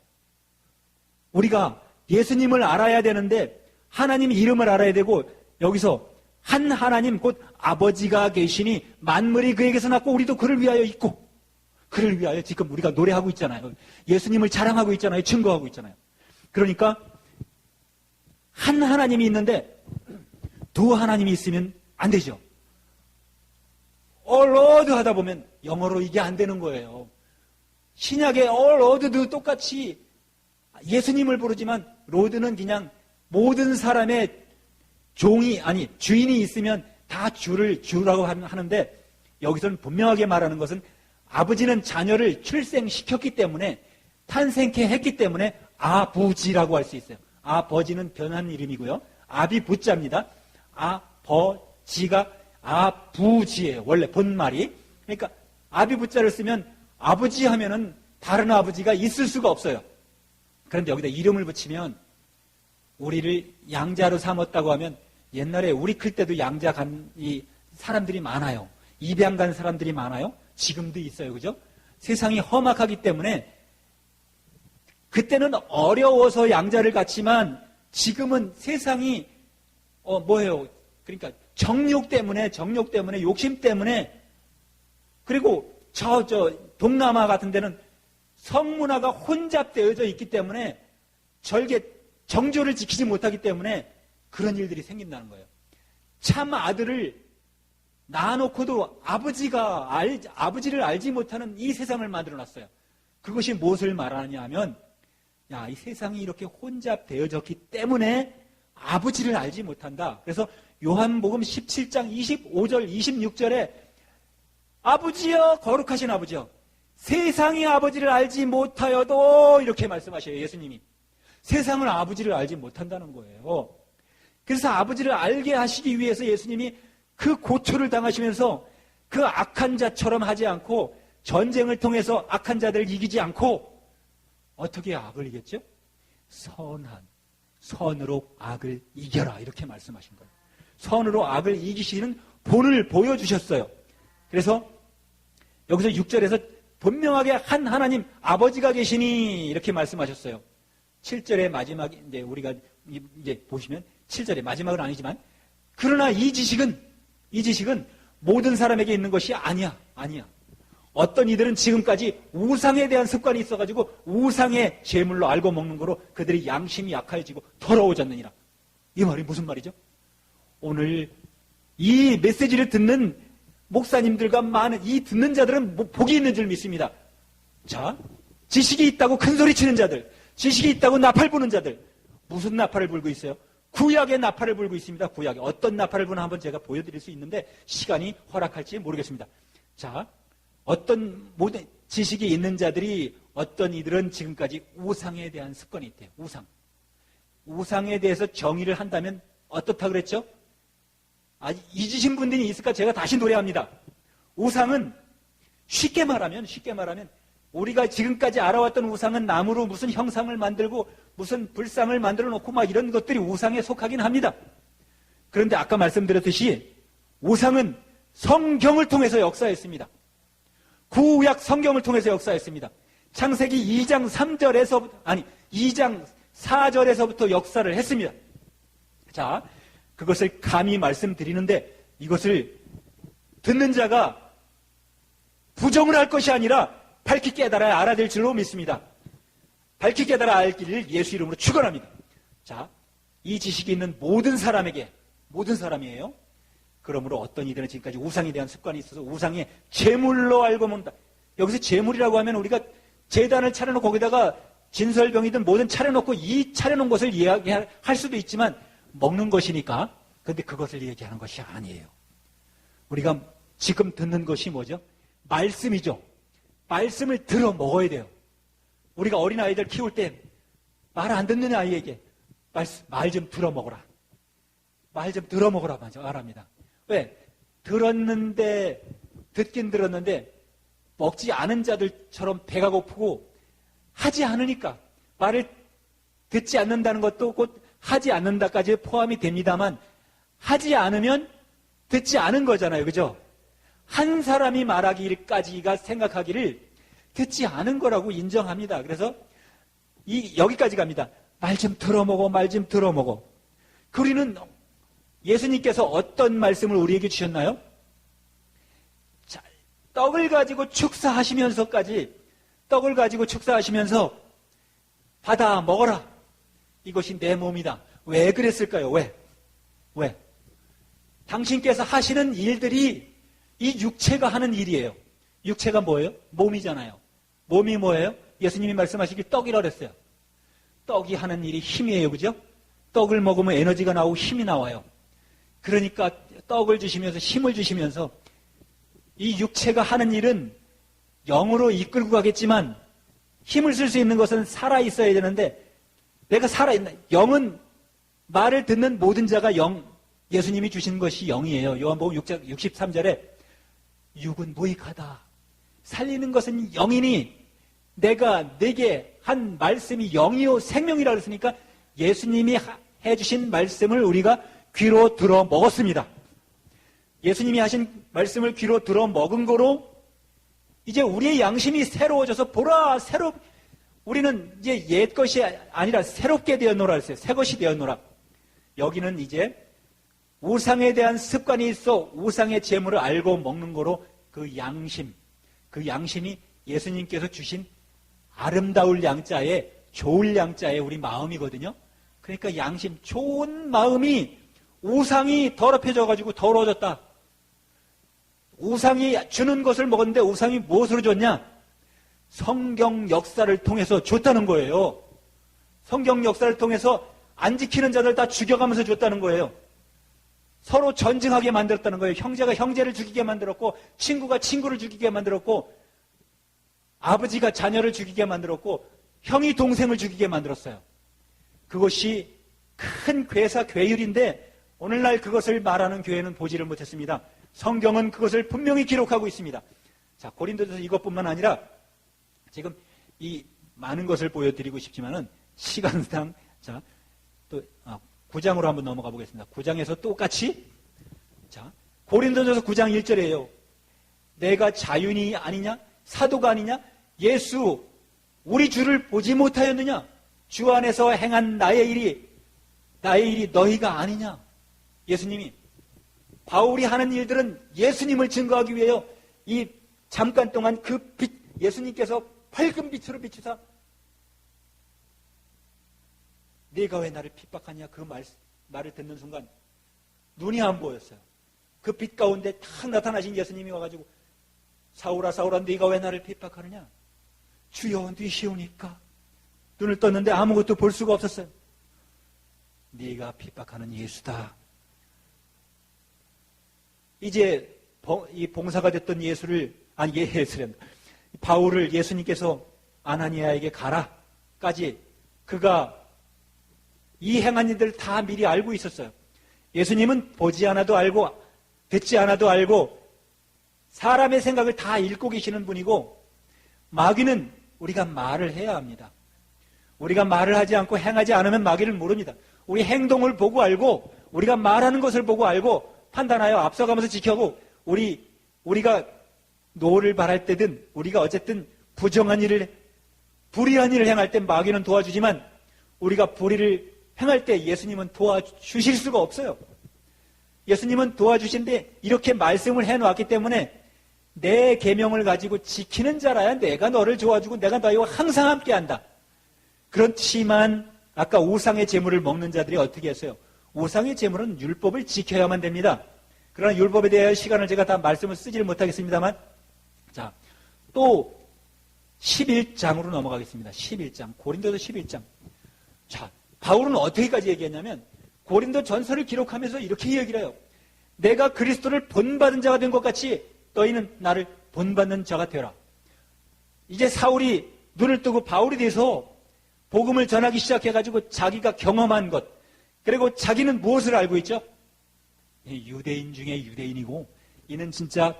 우리가 예수님을 알아야 되는데 하나님 이름을 알아야 되고 여기서 한 하나님 곧 아버지가 계시니 만물이 그에게서 났고 우리도 그를 위하여 있고 그를 위하여 지금 우리가 노래하고 있잖아요. 예수님을 자랑하고 있잖아요. 증거하고 있잖아요. 그러니까 한 하나님이 있는데 두 하나님이 있으면 안 되죠. all Lord 하다 보면 영어로 이게 안 되는 거예요. 신약의 all Lord도 똑같이 예수님을 부르지만 로드는 그냥 모든 사람의 주인이 있으면 다 주라고 하는데 여기서는 분명하게 말하는 것은 아버지는 자녀를 출생시켰기 때문에 탄생케 했기 때문에 아부지라고 할 수 있어요. 아버지는 변한 이름이고요. 아비 부자입니다. 아버지가 아부지예요. 원래 본말이. 그러니까 아비 부자를 쓰면 아버지 하면은 다른 아버지가 있을 수가 없어요. 그런데 여기다 이름을 붙이면 우리를 양자로 삼았다고 하면 옛날에 우리 클 때도 양자 간 이 사람들이 많아요. 입양 간 사람들이 많아요. 지금도 있어요. 그죠? 세상이 험악하기 때문에 그때는 어려워서 양자를 갖지만 지금은 세상이 뭐예요? 그러니까 정욕 때문에 욕심 때문에 그리고 저 동남아 같은 데는 성문화가 혼잡되어져 있기 때문에 정조를 지키지 못하기 때문에 그런 일들이 생긴다는 거예요. 참 아들을 낳아놓고도 아버지를 알지 못하는 이 세상을 만들어놨어요. 그것이 무엇을 말하느냐 하면 이 세상이 이렇게 혼잡되어졌기 때문에 아버지를 알지 못한다. 그래서 요한복음 17장 25절 26절에 아버지여, 거룩하신 아버지여, 세상이 아버지를 알지 못하여도 이렇게 말씀하셔요. 예수님이 세상을 아버지를 알지 못한다는 거예요. 그래서 아버지를 알게 하시기 위해서 예수님이 그 고초를 당하시면서 그 악한 자처럼 하지 않고 전쟁을 통해서 악한 자들을 이기지 않고 어떻게 악을 이겼죠? 선으로 악을 이겨라 이렇게 말씀하신 거예요. 선으로 악을 이기시는 본을 보여주셨어요. 그래서 여기서 6절에서 분명하게 한 하나님 아버지가 계시니 이렇게 말씀하셨어요. 7절의 마지막에 이제 우리가 이제 보시면 7절의 마지막은 아니지만 그러나 이 지식은 모든 사람에게 있는 것이 아니야. 어떤 이들은 지금까지 우상에 대한 습관이 있어가지고 우상의 제물로 알고 먹는 거로 그들이 양심이 약해지고 더러워졌느니라. 이 말이 무슨 말이죠? 오늘 이 메시지를 듣는 목사님들과 많은 이 듣는 자들은 복이 있는 줄 믿습니다. 자, 지식이 있다고 큰소리 치는 자들, 지식이 있다고 나팔 부는 자들, 무슨 나팔을 불고 있어요? 구약의 나팔을 불고 있습니다. 구약에 어떤 나팔을 부나 한번 제가 보여드릴 수 있는데 시간이 허락할지 모르겠습니다. 자, 어떤 모든 지식이 있는 자들이 어떤 이들은 지금까지 우상에 대한 습관이 있대요. 우상에 대해서 정의를 한다면 어떻다 그랬죠? 잊으신 분들이 있을까? 제가 다시 노래합니다. 우상은 쉽게 말하면 우리가 지금까지 알아왔던 우상은 나무로 무슨 형상을 만들고 무슨 불상을 만들어 놓고 막 이런 것들이 우상에 속하긴 합니다. 그런데 아까 말씀드렸듯이 우상은 성경을 통해서 역사했습니다. 구약 성경을 통해서 역사했습니다. 창세기 2장 4절에서부터 역사를 했습니다. 자, 그것을 감히 말씀드리는데 이것을 듣는 자가 부정을 할 것이 아니라 밝히 깨달아야 알아낼 줄로 믿습니다. 밝히 깨달아 알 길을 예수 이름으로 축원합니다. 자, 이 지식이 있는 모든 사람이에요. 그러므로 어떤 이들은 지금까지 우상에 대한 습관이 있어서 우상의 제물로 알고 먹는다. 여기서 제물이라고 하면 우리가 제단을 차려놓고 거기다가 진설병이든 뭐든 차려놓고 이 차려놓은 것을 이야기할 수도 있지만 먹는 것이니까. 그런데 그것을 얘기하는 것이 아니에요. 우리가 지금 듣는 것이 뭐죠? 말씀이죠. 말씀을 들어 먹어야 돼요. 우리가 어린아이들 키울 때 말 안 듣는 아이에게 말 좀 들어 먹어라. 말 좀 들어 먹어라 말합니다. 왜? 듣긴 들었는데 먹지 않은 자들처럼 배가 고프고 하지 않으니까 말을 듣지 않는다는 것도 곧 하지 않는다까지 포함이 됩니다만 하지 않으면 듣지 않은 거잖아요. 그죠? 한 사람이 말하기까지가 생각하기를 듣지 않은 거라고 인정합니다. 그래서 여기까지 갑니다. 말 좀 들어먹어. 우리는 예수님께서 어떤 말씀을 우리에게 주셨나요? 자, 떡을 가지고 축사하시면서 받아 먹어라. 이것이 내 몸이다. 왜 그랬을까요? 왜? 당신께서 하시는 일들이 이 육체가 하는 일이에요. 육체가 뭐예요? 몸이잖아요. 몸이 뭐예요? 예수님이 말씀하시길 떡이라고 그랬어요. 떡이 하는 일이 힘이에요. 그죠? 떡을 먹으면 에너지가 나오고 힘이 나와요. 그러니까 떡을 주시면서 힘을 주시면서 이 육체가 하는 일은 영으로 이끌고 가겠지만 힘을 쓸 수 있는 것은 살아있어야 되는데 내가 살아있나? 영은 말을 듣는 모든 자가 예수님이 주신 것이 영이에요. 요한복음 6장 63절에 육은 무익하다. 살리는 것은 영이니 내가 내게 한 말씀이 영이요 생명이라 그랬으니까 예수님이 해주신 말씀을 우리가 귀로 들어 먹었습니다. 예수님이 하신 말씀을 귀로 들어 먹은 거로 이제 우리의 양심이 새로워져서 보라 우리는 이제 옛 것이 아니라 새롭게 되었노라 했어요. 새 것이 되었노라. 여기는 이제 우상에 대한 습관이 있어 우상의 재물을 알고 먹는 거로 그 양심이 예수님께서 주신 아름다울 양자에 좋을 양자에 우리 마음이거든요. 그러니까 양심, 좋은 마음이 우상이 더럽혀져가지고 더러워졌다. 우상이 주는 것을 먹었는데 우상이 무엇으로 줬냐? 성경 역사를 통해서 줬다는 거예요. 성경 역사를 통해서 안 지키는 자들 다 죽여가면서 줬다는 거예요. 서로 전쟁하게 만들었다는 거예요. 형제가 형제를 죽이게 만들었고, 친구가 친구를 죽이게 만들었고, 아버지가 자녀를 죽이게 만들었고, 형이 동생을 죽이게 만들었어요. 그것이 큰 괴사 괴율인데 오늘날 그것을 말하는 교회는 보지를 못했습니다. 성경은 그것을 분명히 기록하고 있습니다. 자, 고린도전서 이것뿐만 아니라 지금 이 많은 것을 보여드리고 싶지만은 시간상 자, 또 9장으로 한번 넘어가 보겠습니다. 9장에서 똑같이 자, 고린도전서 9장 1절이에요. 내가 자윤이 아니냐? 사도가 아니냐? 예수 우리 주를 보지 못하였느냐? 주 안에서 행한 나의 일이 너희가 아니냐? 예수님이 바울이 하는 일들은 예수님을 증거하기 위해요. 이 잠깐 동안 그 빛, 예수님께서 밝은 빛으로 비추사 네가 왜 나를 핍박하냐? 그 말을 듣는 순간 눈이 안 보였어요. 그 빛 가운데 탁 나타나신 예수님이 와가지고 사울아 사울아 네가 왜 나를 핍박하느냐? 주여 네시오니까 눈을 떴는데 아무것도 볼 수가 없었어요. 네가 핍박하는 예수다. 이제 이 봉사가 됐던 바울을 예수님께서 아나니아에게 가라까지 그가 이 행한 일들을 다 미리 알고 있었어요. 예수님은 보지 않아도 알고 듣지 않아도 알고 사람의 생각을 다 읽고 계시는 분이고 마귀는 우리가 말을 해야 합니다. 우리가 말을 하지 않고 행하지 않으면 마귀를 모릅니다. 우리 행동을 보고 알고 우리가 말하는 것을 보고 알고 판단하여 앞서가면서 지켜고 우리가 노를 바랄 때든 우리가 어쨌든 부정한 일을 불의한 일을 행할 때 마귀는 도와주지만 우리가 불의를 행할 때 예수님은 도와주실 수가 없어요. 예수님은 도와주신데 이렇게 말씀을 해놓았기 때문에 내 계명을 가지고 지키는 자라야 내가 너를 도와주고 내가 너희와 항상 함께한다. 그렇지만 아까 우상의 제물을 먹는 자들이 어떻게 했어요? 우상의 제물은 율법을 지켜야만 됩니다. 그러나 율법에 대한 시간을 제가 다 말씀을 쓰지를 못하겠습니다만 자, 또 11장으로 넘어가겠습니다. 11장 고린도서 11장. 자, 바울은 어떻게까지 얘기했냐면 고린도 전서를 기록하면서 이렇게 얘기를 해요. 내가 그리스도를 본받은 자가 된 것 같이 너희는 나를 본받는 자가 되라. 이제 사울이 눈을 뜨고 바울에 대해서 복음을 전하기 시작해가지고 자기가 경험한 것 그리고 자기는 무엇을 알고 있죠? 유대인 중에 유대인이고 이는 진짜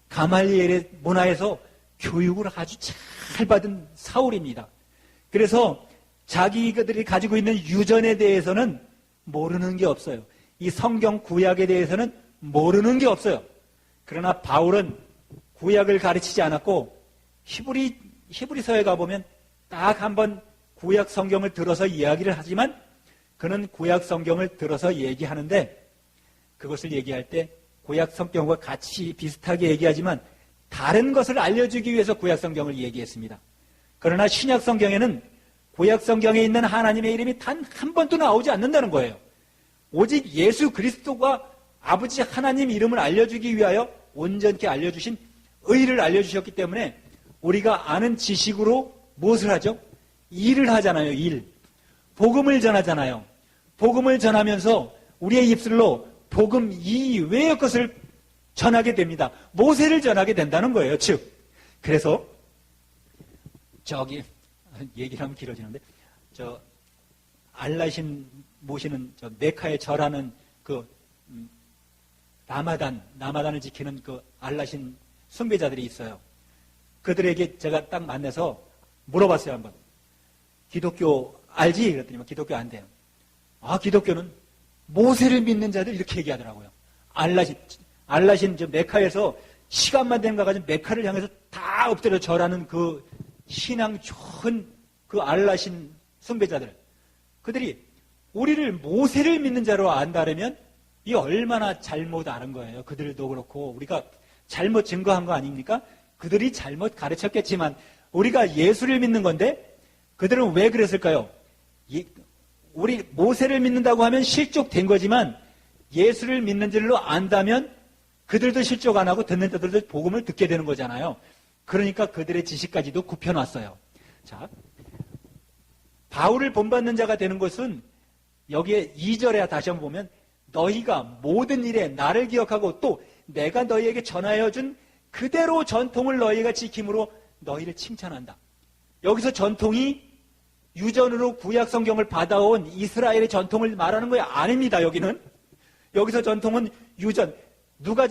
가말리엘의 문화에서 교육을 아주 잘 받은 사울입니다. 그래서 자기들이 가지고 있는 유전에 대해서는 모르는 게 없어요. 이 성경 구약에 대해서는 모르는 게 없어요. 그러나 바울은 구약을 가르치지 않았고 히브리서에 가보면 딱 한번 구약 성경을 들어서 이야기를 하지만 그는 구약 성경을 들어서 얘기하는데 그것을 얘기할 때 구약 성경과 같이 비슷하게 얘기하지만 다른 것을 알려주기 위해서 구약 성경을 얘기했습니다. 그러나 신약 성경에는 구약 성경에 있는 하나님의 이름이 단 한 번도 나오지 않는다는 거예요. 오직 예수 그리스도가 아버지 하나님 이름을 알려주기 위하여 온전케 알려주신 의를 알려주셨기 때문에 우리가 아는 지식으로 무엇을 하죠? 일을 하잖아요. 일. 복음을 전하잖아요. 복음을 전하면서 우리의 입술로 복음 이외의 것을 전하게 됩니다. 모세를 전하게 된다는 거예요. 즉 그래서 얘기를 하면 길어지는데 알라신 모시는 메카의 절하는 라마단을 지키는 알라신 숭배자들이 있어요. 그들에게 제가 딱 만나서 물어봤어요, 한번. 기독교 알지? 그랬더니 기독교 안 돼요. 아, 기독교는 모세를 믿는 자들 이렇게 얘기하더라고요. 알라신 저 메카에서 시간만 되는 거 가지고 메카를 향해서 다 엎드려 절하는 그 신앙 좋은 그 알라신 숭배자들. 그들이 우리를 모세를 믿는 자로 안다면 이 얼마나 잘못 아는 거예요. 그들도 그렇고 우리가 잘못 증거한 거 아닙니까? 그들이 잘못 가르쳤겠지만 우리가 예수를 믿는 건데 그들은 왜 그랬을까요? 우리 모세를 믿는다고 하면 실족된 거지만 예수를 믿는 줄로 안다면 그들도 실족 안 하고 듣는 자들도 복음을 듣게 되는 거잖아요. 그러니까 그들의 지식까지도 굽혀놨어요. 자, 바울을 본받는 자가 되는 것은 여기에 2절에 다시 한번 보면 너희가 모든 일에 나를 기억하고 또 내가 너희에게 전하여 준 그대로 전통을 너희가 지킴으로 너희를 칭찬한다. 여기서 전통이 유전으로 구약 성경을 받아온 이스라엘의 전통을 말하는 거야? 아닙니다. 여기서 전통은 유전. 누가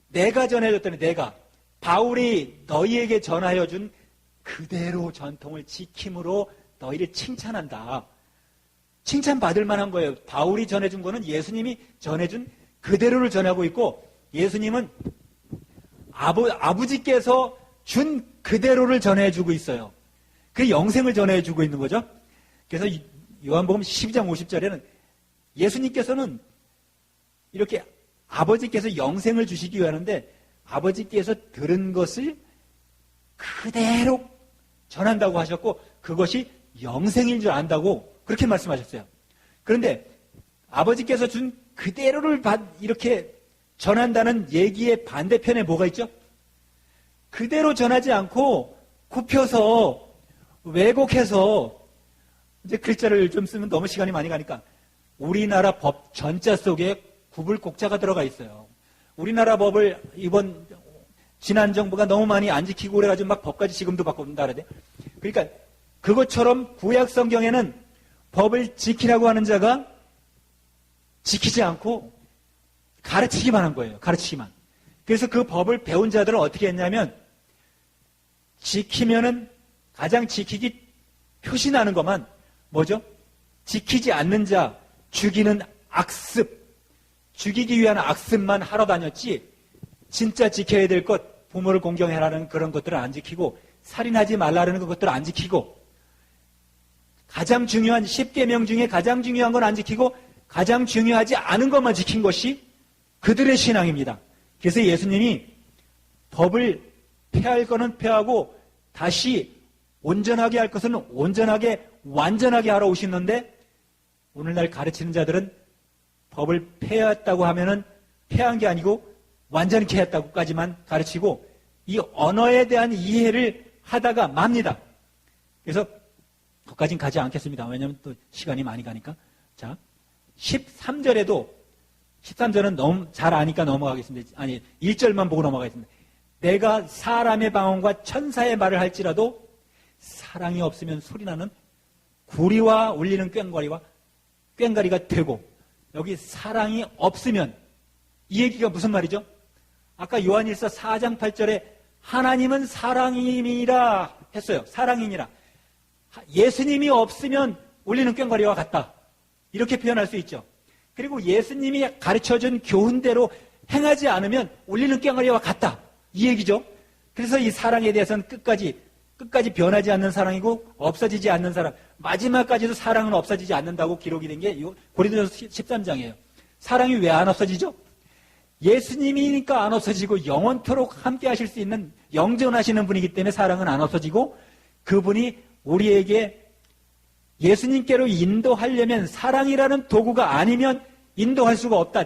내가 전해줬더니 내가 바울이 너희에게 전하여 준 그대로 전통을 지킴으로 너희를 칭찬한다. 칭찬받을 만한 거예요. 바울이 전해준 거는 예수님이 전해준 그대로를 전하고 있고 예수님은 아버지께서 준 그대로를 전해주고 있어요. 그 영생을 전해주고 있는 거죠. 그래서 요한복음 12장 50절에는 예수님께서는 이렇게 아버지께서 영생을 주시기 위하는데 아버지께서 들은 것을 그대로 전한다고 하셨고 그것이 영생인 줄 안다고 그렇게 말씀하셨어요. 그런데 아버지께서 준 그대로를 이렇게 전한다는 얘기의 반대편에 뭐가 있죠? 그대로 전하지 않고 굽혀서 왜곡해서 이제 글자를 좀 쓰면 너무 시간이 많이 가니까 우리나라 법 전자 속에 구불곡자가 들어가 있어요. 우리나라 법을 지난 정부가 너무 많이 안 지키고 그래가지고 막 법까지 지금도 바꾼다 그러대. 그러니까 그것처럼 구약 성경에는 법을 지키라고 하는 자가 지키지 않고 가르치기만 한 거예요. 가르치기만. 그래서 그 법을 배운 자들은 어떻게 했냐면 지키면은 가장 지키기 표시나는 것만 뭐죠? 지키지 않는 자 죽이는 악습, 죽이기 위한 악습만 하러 다녔지 진짜 지켜야 될 것, 부모를 공경해라는 그런 것들을 안 지키고 살인하지 말라는 것들을 안 지키고 가장 중요한 10계명 중에 가장 중요한 건 안 지키고 가장 중요하지 않은 것만 지킨 것이 그들의 신앙입니다. 그래서 예수님이 법을 폐할 것은 폐하고 다시 온전하게 할 것은 온전하게 완전하게 하러 오시는데 오늘날 가르치는 자들은 법을 폐했다고 하면은 폐한 게 아니고 완전히 했다고까지만 가르치고 이 언어에 대한 이해를 하다가 맙니다. 그래서 거기까지는 가지 않겠습니다. 왜냐하면 또 시간이 많이 가니까. 자, 13절에도 13절은 너무 잘 아니까 넘어가겠습니다. 아니 1절만 보고 넘어가겠습니다. 내가 사람의 방언과 천사의 말을 할지라도 사랑이 없으면 소리나는 구리와 울리는 꽹과리가 되고 여기 사랑이 없으면 이 얘기가 무슨 말이죠? 아까 요한일서 4장 8절에 하나님은 사랑이니라 했어요. 사랑이니라. 예수님이 없으면 울리는 꽹과리와 같다. 이렇게 표현할 수 있죠. 그리고 예수님이 가르쳐준 교훈대로 행하지 않으면 울리는 꽹과리와 같다. 이 얘기죠. 그래서 이 사랑에 대해서는 끝까지 변하지 않는 사랑이고 없어지지 않는 사랑. 마지막까지도 사랑은 없어지지 않는다고 기록이 된 게 고린도전서 13장이에요. 사랑이 왜 안 없어지죠? 예수님이니까 안 없어지고 영원토록 함께 하실 수 있는 영존하시는 분이기 때문에 사랑은 안 없어지고 그분이 우리에게 예수님께로 인도하려면 사랑이라는 도구가 아니면 인도할 수가 없다.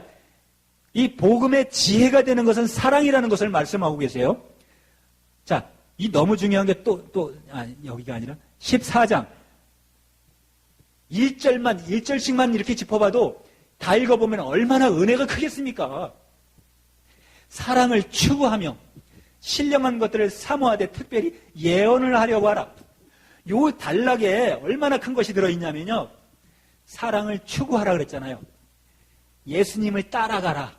이 복음의 지혜가 되는 것은 사랑이라는 것을 말씀하고 계세요. 자, 이 너무 중요한 게 여기가 아니라 14장 1절씩만 이렇게 짚어봐도 다 읽어보면 얼마나 은혜가 크겠습니까? 사랑을 추구하며 신령한 것들을 사모하되 특별히 예언을 하려고 하라. 요 단락에 얼마나 큰 것이 들어있냐면요. 사랑을 추구하라 그랬잖아요. 예수님을 따라가라.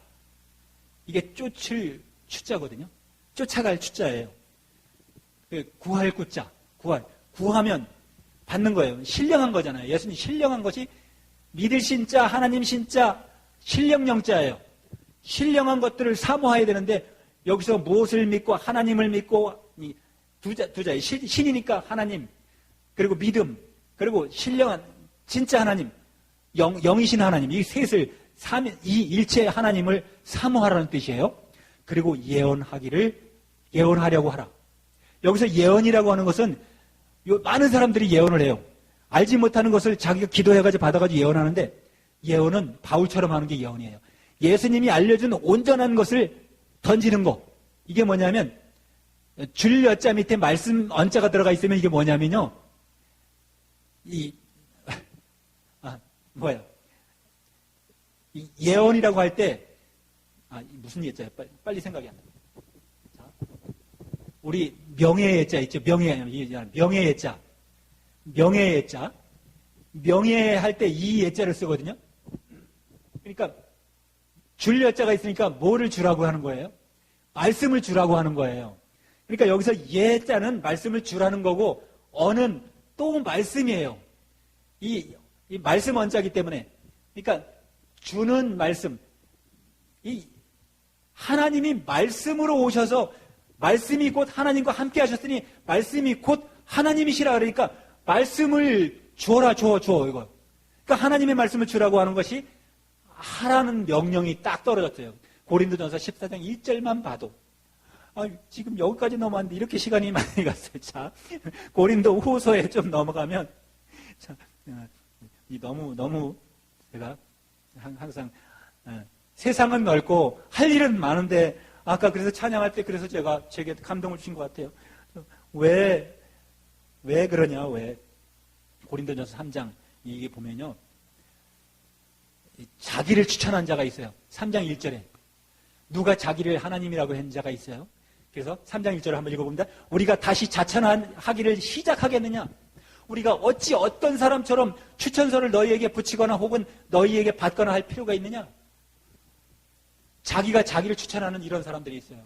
이게 쫓을 추자거든요. 쫓아갈 추자예요. 구할 구자, 구하면 받는 거예요. 신령한 거잖아요. 예수님 신령한 것이 믿을 신자, 하나님 신자, 신령령자예요. 신령한 것들을 사모해야 되는데 여기서 무엇을 믿고 하나님을 믿고 두 자의 신이니까 하나님, 그리고 믿음, 그리고 신령한 진짜 하나님, 영이신 하나님, 이 셋을 이 일체 하나님을 사모하라는 뜻이에요. 그리고 예언하려고 하라. 여기서 예언이라고 하는 것은 많은 사람들이 예언을 해요. 알지 못하는 것을 자기가 기도해가지고 받아가지고 예언하는데, 예언은 바울처럼 하는 게 예언이에요. 예수님이 알려준 온전한 것을 던지는 거. 이게 뭐냐면 줄 여자 밑에 말씀 언자가 들어가 있으면 이게 뭐냐면요, 이 예언이라고 할 때 무슨 예자예요? 빨리 생각이 안 나요. 자, 우리 명예예자 있죠? 명예예자. 명예할 때 이 예자를 쓰거든요. 그러니까 줄 여자가 있으니까 뭐를 주라고 하는 거예요? 말씀을 주라고 하는 거예요. 그러니까 여기서 예자는 말씀을 주라는 거고, 어는 또 말씀이에요. 이 말씀 원자이기 때문에, 그러니까 주는 말씀, 이 하나님이 말씀으로 오셔서 말씀이 곧 하나님과 함께 하셨으니 말씀이 곧 하나님이시라. 그러니까 말씀을 주어라, 주어 이거. 그러니까 하나님의 말씀을 주라고 하는 것이 하라는 명령이 딱 떨어졌어요. 고린도전서 14장 1절만 봐도. 지금 여기까지 넘어왔는데 이렇게 시간이 많이 갔어요. 자, 고린도 후서에 좀 넘어가면, 자, 너무 제가 항상 세상은 넓고 할 일은 많은데, 아까 그래서 찬양할 때 그래서 제게 감동을 주신 것 같아요. 왜 그러냐, 왜. 고린도전서 3장 이게 보면요, 자기를 추천한 자가 있어요. 3장 1절에 누가 자기를 하나님이라고 한 자가 있어요. 그래서 3장 1절을 한번 읽어봅니다. 우리가 다시 자천하기를 시작하겠느냐? 우리가 어찌 어떤 사람처럼 추천서를 너희에게 붙이거나 혹은 너희에게 받거나 할 필요가 있느냐? 자기가 자기를 추천하는 이런 사람들이 있어요.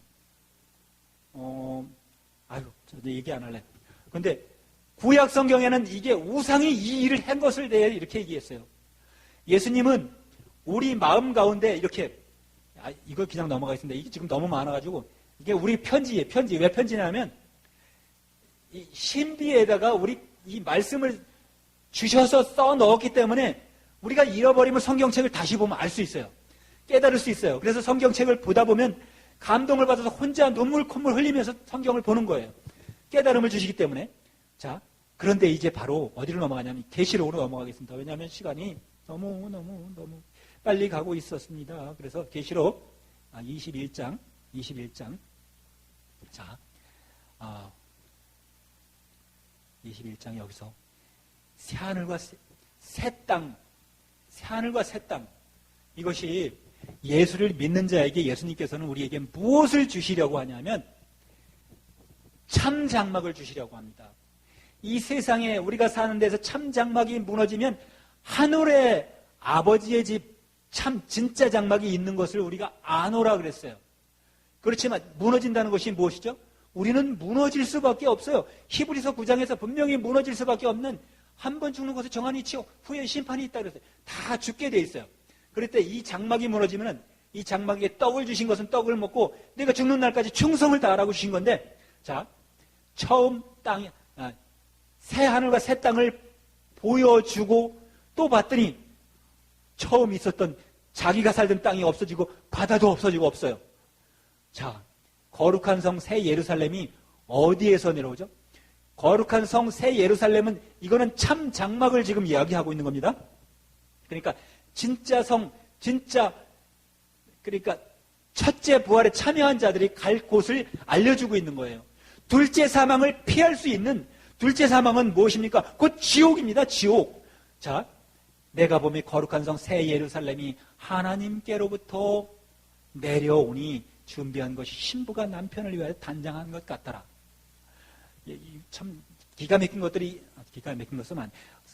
저도 얘기 안 할래. 그런데 구약 성경에는 이게 우상이 이 일을 한 것을 대해 이렇게 얘기했어요. 예수님은 우리 마음 가운데 이렇게, 이거 그냥 넘어가겠습니다. 이게 지금 너무 많아가지고, 이게 우리 편지예요. 편지. 왜 편지냐면, 이 신비에다가 우리 이 말씀을 주셔서 써 넣었기 때문에 우리가 잃어버리면 성경책을 다시 보면 알 수 있어요. 깨달을 수 있어요. 그래서 성경책을 보다 보면 감동을 받아서 혼자 눈물 콧물 흘리면서 성경을 보는 거예요. 깨달음을 주시기 때문에. 자, 그런데 이제 바로 어디로 넘어가냐면 계시록으로 넘어가겠습니다. 왜냐하면 시간이 너무 빨리 가고 있었습니다. 그래서 계시록 21장. 자, 21장 여기서 새하늘과 새 땅, 이것이 예수를 믿는 자에게 예수님께서는 우리에게 무엇을 주시려고 하냐면 참 장막을 주시려고 합니다. 이 세상에 우리가 사는 데서 참 장막이 무너지면 하늘에 아버지의 집 참 진짜 장막이 있는 것을 우리가 아노라 그랬어요. 그렇지만 무너진다는 것이 무엇이죠? 우리는 무너질 수밖에 없어요. 히브리서 9장에서 분명히 무너질 수밖에 없는, 한 번 죽는 것을 정한 이치요 후에 심판이 있다 그랬어요. 다 죽게 돼 있어요. 그럴 때 이 장막이 무너지면 이 장막에 떡을 주신 것은 떡을 먹고 내가 죽는 날까지 충성을 다하라고 주신 건데, 자, 처음 새 하늘과 새 땅을 보여주고 또 봤더니 처음 있었던 자기가 살던 땅이 없어지고 바다도 없어지고 없어요. 자, 거룩한 성 새 예루살렘이 어디에서 내려오죠? 거룩한 성 새 예루살렘은 이거는 참 장막을 지금 이야기하고 있는 겁니다. 그러니까 진짜 성, 그러니까 첫째 부활에 참여한 자들이 갈 곳을 알려주고 있는 거예요. 둘째 사망을 피할 수 있는, 둘째 사망은 무엇입니까? 곧 지옥입니다. 지옥. 자, 내가 보면 거룩한 성 새 예루살렘이 하나님께로부터 내려오니 준비한 것이 신부가 남편을 위하여 단장한 것 같더라. 참 기가 막힌 것은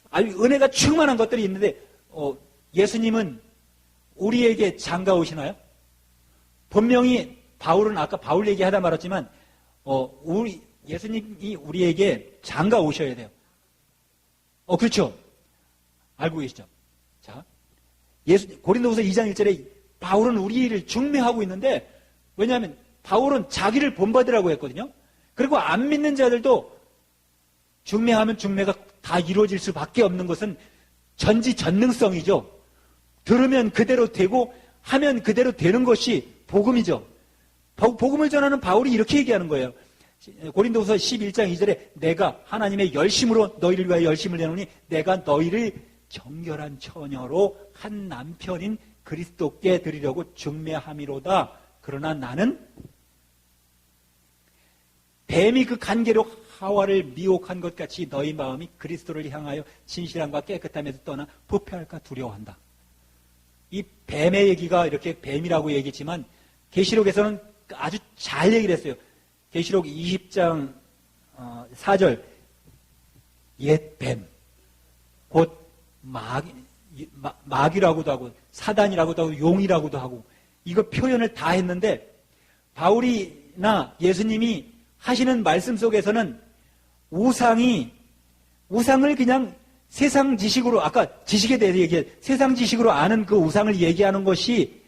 아주 은혜가 충만한 것들이 있는데, 예수님은 우리에게 장가 오시나요? 분명히 바울은 아까 바울 얘기하다 말았지만 예수님이 우리에게 장가 오셔야 돼요. 그렇죠. 알고 계시죠? 자, 고린도후서 2장 1절에 바울은 우리를 중매하고 있는데, 왜냐하면 바울은 자기를 본받으라고 했거든요. 그리고 안 믿는 자들도 중매하면 중매가 다 이루어질 수밖에 없는 것은 전지전능성이죠. 들으면 그대로 되고 하면 그대로 되는 것이 복음이죠. 복음을 전하는 바울이 이렇게 얘기하는 거예요. 고린도후서 11장 2절에 내가 하나님의 열심으로 너희를 위하여 열심을 내노니 내가 너희를 정결한 처녀로 한 남편인 그리스도께 드리려고 중매함이로다. 그러나 나는 뱀이 그 간계로 하와를 미혹한 것 같이 너희 마음이 그리스도를 향하여 진실함과 깨끗함에서 떠나 부패할까 두려워한다. 이 뱀의 얘기가 이렇게 뱀이라고 얘기했지만 계시록에서는 아주 잘 얘기를 했어요. 계시록 20장 4절 옛 뱀, 곧 마귀라고도 하고 사단이라고도 하고 용이라고도 하고 이거 표현을 다 했는데 바울이나 예수님이 하시는 말씀 속에서는 우상을 그냥 세상 지식으로, 아까 지식에 대해서 얘기해, 세상 지식으로 아는 그 우상을 얘기하는 것이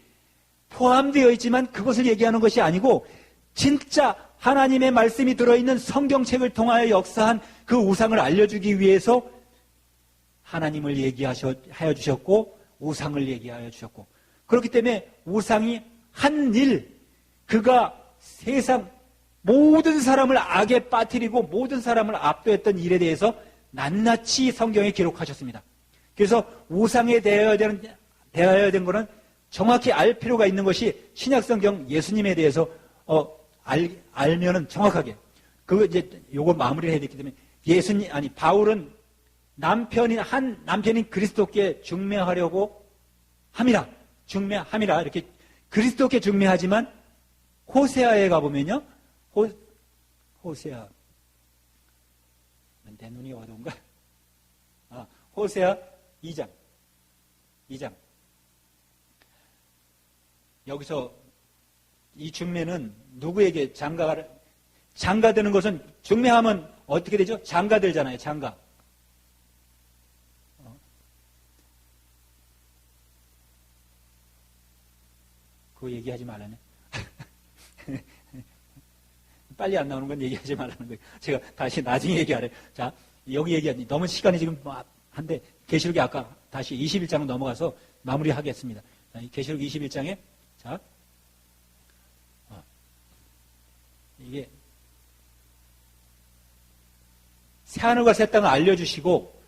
포함되어 있지만 그것을 얘기하는 것이 아니고 진짜 하나님의 말씀이 들어있는 성경책을 통하여 역사한 그 우상을 알려주기 위해서 하나님을 얘기하여 주셨고 우상을 얘기하여 주셨고, 그렇기 때문에 우상이 한 일, 그가 세상 모든 사람을 악에 빠뜨리고 모든 사람을 압도했던 일에 대해서 낱낱이 성경에 기록하셨습니다. 그래서 우상에 대하여야 된 것은 정확히 알 필요가 있는 것이 신약성경 예수님에 대해서 알면은 정확하게 요거 마무리를 해야 되기 때문에 바울은 한 남편인 그리스도께 중매하려고 함이라 이렇게 그리스도께 중매하지만 호세아에 가보면요. 호세아 내 눈이 어두운가? 호세아 2장 여기서 이 중매는 누구에게 장가되는 것은 중매하면 어떻게 되죠? 장가들잖아요. 장가. 그거 얘기하지 말라네. 빨리 안 나오는 건 얘기하지 말라는 거예요. 제가 다시 나중에 얘기하래요. 자, 여기 얘기하니 너무 시간이 지금 한데 계시록이 아까 다시 21장으로 넘어가서 마무리하겠습니다. 계시록 21장에 자, 이게 새하늘과 새 땅을 알려주시고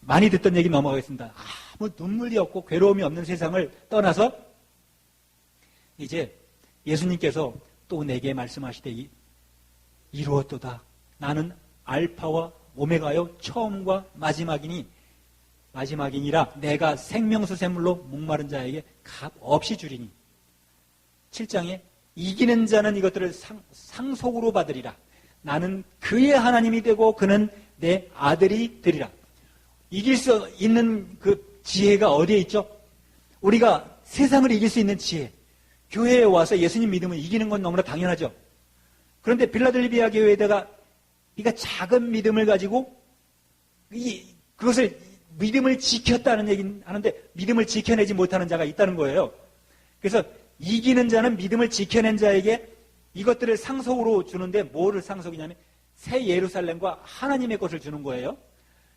많이 듣던 얘기 넘어가겠습니다. 아무 눈물이 없고 괴로움이 없는 세상을 떠나서 이제 예수님께서 또 내게 말씀하시되 이루었도다. 나는 알파와 오메가요 처음과 마지막이니라. 내가 생명수 샘물로 목마른 자에게 값 없이 주리니. 7장에 이기는 자는 이것들을 상속으로 받으리라. 나는 그의 하나님이 되고 그는 내 아들이 되리라. 이길 수 있는 그 지혜가 어디에 있죠? 우리가 세상을 이길 수 있는 지혜. 교회에 와서 예수님 믿으면 이기는 건 너무나 당연하죠. 그런데 빌라델비아 교회에다가 네가 작은 믿음을 가지고 그것을 믿음을 지켰다는 얘기는 하는데 믿음을 지켜내지 못하는 자가 있다는 거예요. 그래서 이기는 자는 믿음을 지켜낸 자에게 이것들을 상속으로 주는데 뭐를 상속이냐면 새 예루살렘과 하나님의 것을 주는 거예요.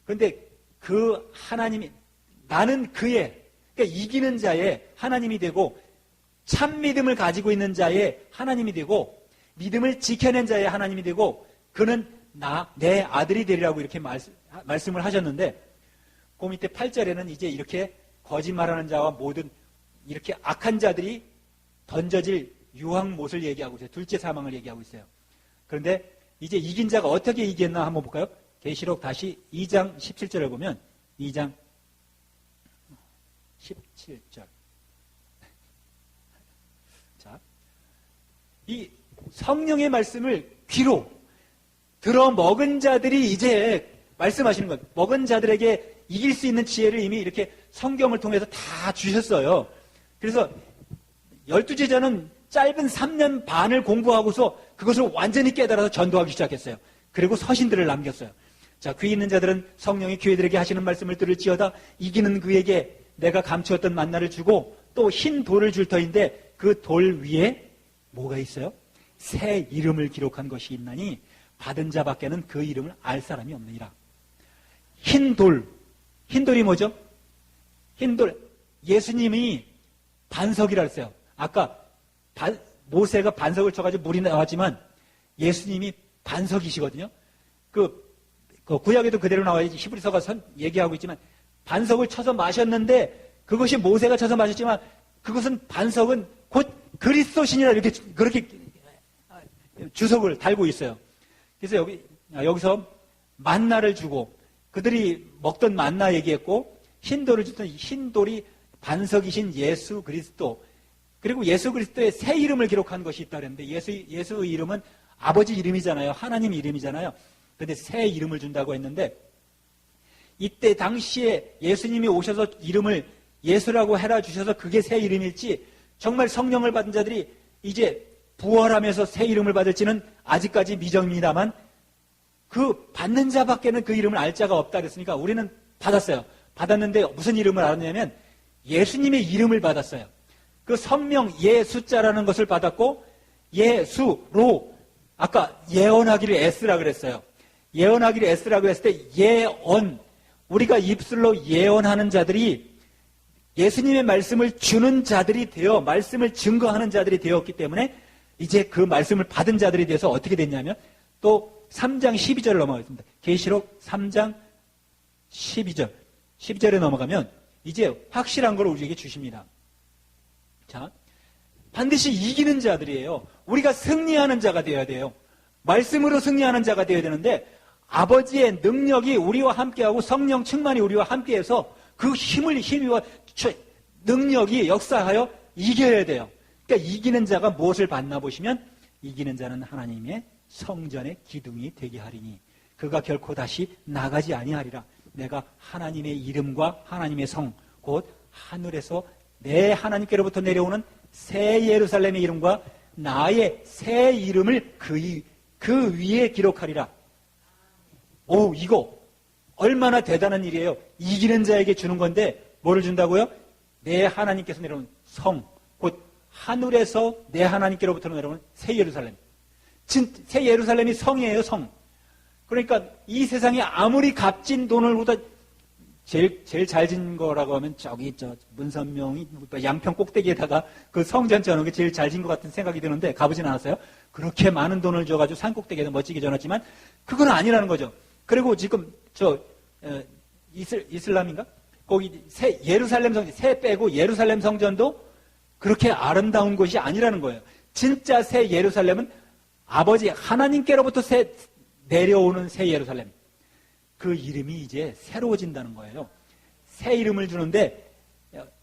그런데 그 하나님이 나는 그러니까 이기는 자의 하나님이 되고 참 믿음을 가지고 있는 자의 하나님이 되고 믿음을 지켜낸 자의 하나님이 되고 그는 내 아들이 되리라고 이렇게 말씀을 하셨는데 그 밑에 8절에는 이제 이렇게 거짓말하는 자와 모든 이렇게 악한 자들이 던져질 유황못을 얘기하고 있어요. 둘째 사망을 얘기하고 있어요. 그런데 이제 이긴 자가 어떻게 이겼나 한번 볼까요? 계시록 다시 2장 17절을 보면 2장 17절. 자, 이 성령의 말씀을 귀로 들어 먹은 자들이 이제 말씀하시는 것. 먹은 자들에게 이길 수 있는 지혜를 이미 이렇게 성경을 통해서 다 주셨어요. 그래서 12제자는 짧은 3년 반을 공부하고서 그것을 완전히 깨달아서 전도하기 시작했어요. 그리고 서신들을 남겼어요. 자, 귀 있는 자들은 성령이 교회들에게 하시는 말씀을 들을지어다. 이기는 그에게 내가 감추었던 만나를 주고 또 흰 돌을 줄 터인데 그 돌 위에 뭐가 있어요? 새 이름을 기록한 것이 있나니 받은 자밖에는 그 이름을 알 사람이 없느니라. 흰 돌. 흰 돌이 뭐죠? 흰 돌. 예수님이 반석이라 했어요. 아까 모세가 반석을 쳐가지고 물이 나왔지만 예수님이 반석이시거든요. 그 구약에도 그대로 나와야지. 히브리서가 얘기하고 있지만 반석을 쳐서 마셨는데 그것이 모세가 쳐서 마셨지만 그것은 반석은 곧 그리스도신이라 이렇게 그렇게 주석을 달고 있어요. 그래서 여기서 만나를 주고 그들이 먹던 만나 얘기했고 흰돌을 주던 흰돌이 반석이신 예수 그리스도 그리고 예수 그리스도의 새 이름을 기록한 것이 있다 그랬는데 예수의 이름은 아버지 이름이잖아요. 하나님 이름이잖아요. 그런데 새 이름을 준다고 했는데 이때 당시에 예수님이 오셔서 이름을 예수라고 해라 주셔서 그게 새 이름일지 정말 성령을 받은 자들이 이제 부활하면서 새 이름을 받을지는 아직까지 미정입니다만 그 받는 자밖에는 그 이름을 알 자가 없다 그랬으니까 우리는 받았어요. 받았는데 무슨 이름을 알았냐면 예수님의 이름을 받았어요. 그 성명 예수자라는 것을 받았고 예수로 아까 예언하기를 S라 그랬어요. 예언하기를 S라고 했을 때 예언 우리가 입술로 예언하는 자들이 예수님의 말씀을 주는 자들이 되어 말씀을 증거하는 자들이 되었기 때문에 이제 그 말씀을 받은 자들이 돼서 어떻게 됐냐면 또 3장 12절을 넘어가겠습니다. 계시록 3장 12절 12절에 넘어가면 이제 확실한 걸 우리에게 주십니다. 자, 반드시 이기는 자들이에요. 우리가 승리하는 자가 되어야 돼요. 말씀으로 승리하는 자가 되어야 되는데 아버지의 능력이 우리와 함께하고 성령 충만이 우리와 함께해서 그 힘과 능력이 역사하여 이겨야 돼요. 그러니까 이기는 자가 무엇을 받나 보시면 이기는 자는 하나님의 성전의 기둥이 되게 하리니 그가 결코 다시 나가지 아니하리라. 내가 하나님의 이름과 하나님의 성 곧 하늘에서 내 하나님께로부터 내려오는 새 예루살렘의 이름과 나의 새 이름을 그 위에 기록하리라. 오, 이거 얼마나 대단한 일이에요. 이기는 자에게 주는 건데 뭐를 준다고요? 내 하나님께서 내려오는 성, 곧 하늘에서 내 하나님께로부터 내려오는 새 예루살렘. 새 예루살렘이 성이에요, 성. 그러니까 이 세상에 아무리 값진 돈을 보다 제일 잘 진 거라고 하면 문선명이 양평 꼭대기에다가 그 성전 지어놓은 게 제일 잘 진 것 같은 생각이 드는데 가보진 않았어요. 그렇게 많은 돈을 줘가지고 산 꼭대기에다 멋지게 지어놨지만 그건 아니라는 거죠. 그리고 지금 이슬람인가? 거기 새 예루살렘 성전, 새 빼고 예루살렘 성전도 그렇게 아름다운 곳이 아니라는 거예요. 진짜 새 예루살렘은 아버지 하나님께로부터 내려오는 새 예루살렘. 그 이름이 이제 새로워진다는 거예요. 새 이름을 주는데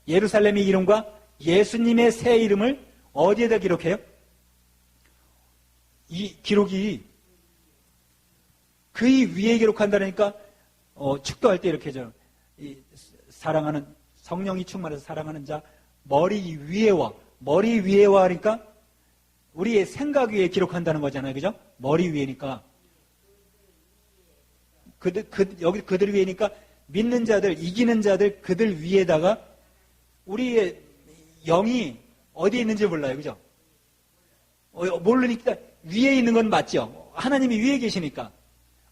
예루살렘의 이름과 예수님의 새 이름을 어디에다 기록해요? 이 기록이 그 위에 기록한다니까 축도할 때 이렇게 해줘요. 사랑하는 성령이 충만해서 사랑하는 자 머리 위에와 하니까 우리의 생각 위에 기록한다는 거잖아요. 그죠? 머리 위에니까 여기 그들 위에니까 믿는 자들, 이기는 자들 그들 위에다가 우리의 영이 어디에 있는지 몰라요. 그죠? 모르니까 위에 있는 건 맞죠. 하나님이 위에 계시니까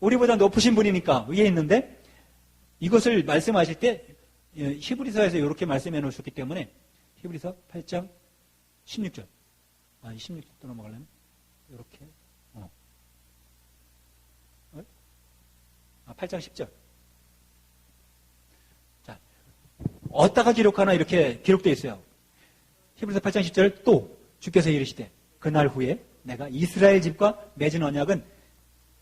우리보다 높으신 분이니까 위에 있는데 이것을 말씀하실 때 히브리서에서 이렇게 말씀해 놓으셨기 때문에 히브리서 8장 16절 16절 또 넘어가려면 이렇게 8장 10절 자, 어디다가 기록하나 이렇게 기록되어 있어요. 히브리서 8장 10절 또 주께서 이르시되 그날 후에 내가 이스라엘 집과 맺은 언약은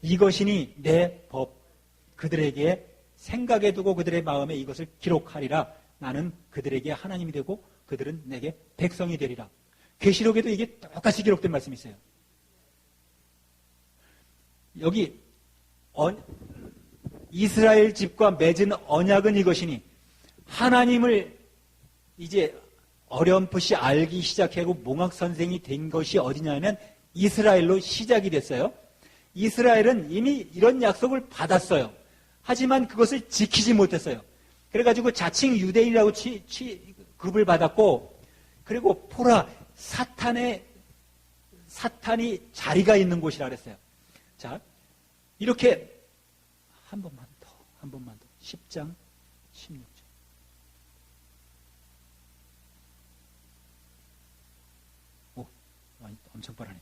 이것이니 내 법 그들에게 생각에 두고 그들의 마음에 이것을 기록하리라. 나는 그들에게 하나님이 되고 그들은 내게 백성이 되리라. 계시록에도 이게 똑같이 기록된 말씀이 있어요. 여기 이스라엘 집과 맺은 언약은 이것이니 하나님을 이제 어렴풋이 알기 시작하고 몽학 선생이 된 것이 어디냐면 이스라엘로 시작이 됐어요. 이스라엘은 이미 이런 약속을 받았어요. 하지만 그것을 지키지 못했어요. 그래가지고 자칭 유대인이라고 취급을 받았고, 그리고 보라, 사탄이 자리가 있는 곳이라 그랬어요. 자, 이렇게 한 번만 더. 10장 16절. 오, 엄청 빠르네.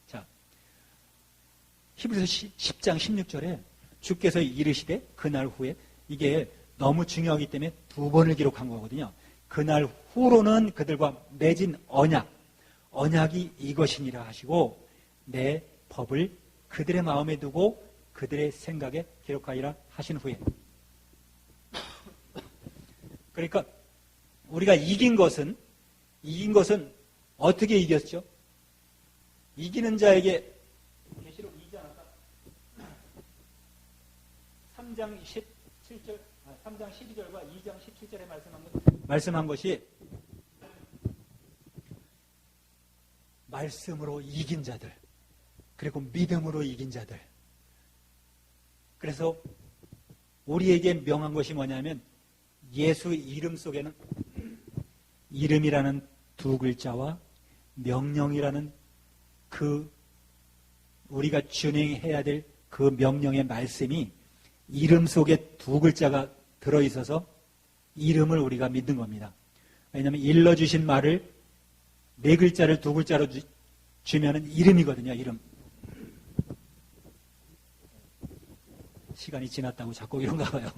자, 히브리서 10장 16절에 주께서 이르시되 그날 후에, 이게 너무 중요하기 때문에 두 번을 기록한 거거든요. 그날 후로는 그들과 맺은 언약이 이것이니라 하시고 내 법을 그들의 마음에 두고 그들의 생각에 기록하리라 하신 후에, 그러니까 우리가 이긴 것은 어떻게 이겼죠? 이기는 자에게 계시록 2장 3장 12절과 2장 17절에 말씀한 것이 말씀으로 이긴 자들, 그리고 믿음으로 이긴 자들. 그래서 우리에게 명한 것이 뭐냐면, 예수 이름 속에는 이름이라는 두 글자와 명령이라는 그 우리가 준행해야 될 그 명령의 말씀이 이름 속에 두 글자가 들어있어서 이름을 우리가 믿는 겁니다. 왜냐하면 일러주신 말을 네 글자를 두 글자로 주면은 이름이거든요. 이름. 시간이 지났다고 자꾸 이런가 봐요.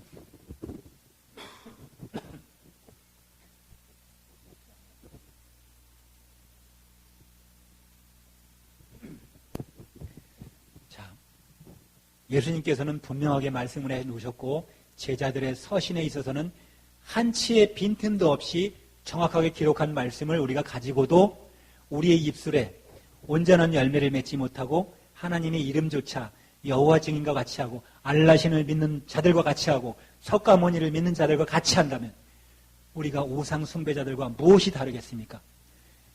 자, 예수님께서는 분명하게 말씀을 해놓으셨고, 제자들의 서신에 있어서는 한치의 빈틈도 없이 정확하게 기록한 말씀을 우리가 가지고도 우리의 입술에 온전한 열매를 맺지 못하고 하나님의 이름조차 여호와 증인과 같이 하고 알라신을 믿는 자들과 같이 하고 석가모니를 믿는 자들과 같이 한다면 우리가 우상 숭배자들과 무엇이 다르겠습니까?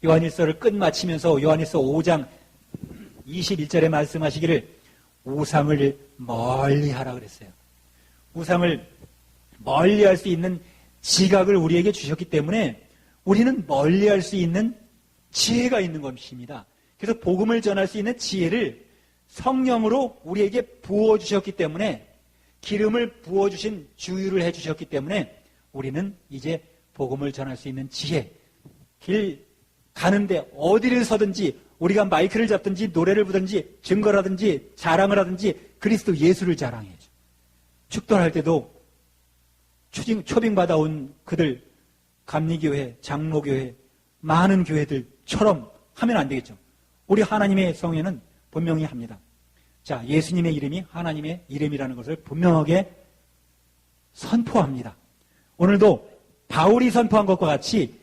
요한일서를 끝마치면서 요한일서 5장 21절에 말씀하시기를 우상을 멀리하라 그랬어요. 우상을 멀리할 수 있는 지각을 우리에게 주셨기 때문에 우리는 멀리할 수 있는 지혜가 있는 것입니다. 그래서 복음을 전할 수 있는 지혜를 성령으로 우리에게 부어주셨기 때문에, 기름을 부어주신 주유를 해주셨기 때문에 우리는 이제 복음을 전할 수 있는 지혜, 길 가는데 어디를 서든지 우리가 마이크를 잡든지 노래를 부든지 증거를 하든지 자랑을 하든지 그리스도 예수를 자랑해야죠. 축도할 때도 초빙받아온 그들, 감리교회, 장로교회, 많은 교회들처럼 하면 안 되겠죠. 우리 하나님의 성회는 분명히 합니다. 자, 예수님의 이름이 하나님의 이름이라는 것을 분명하게 선포합니다. 오늘도 바울이 선포한 것과 같이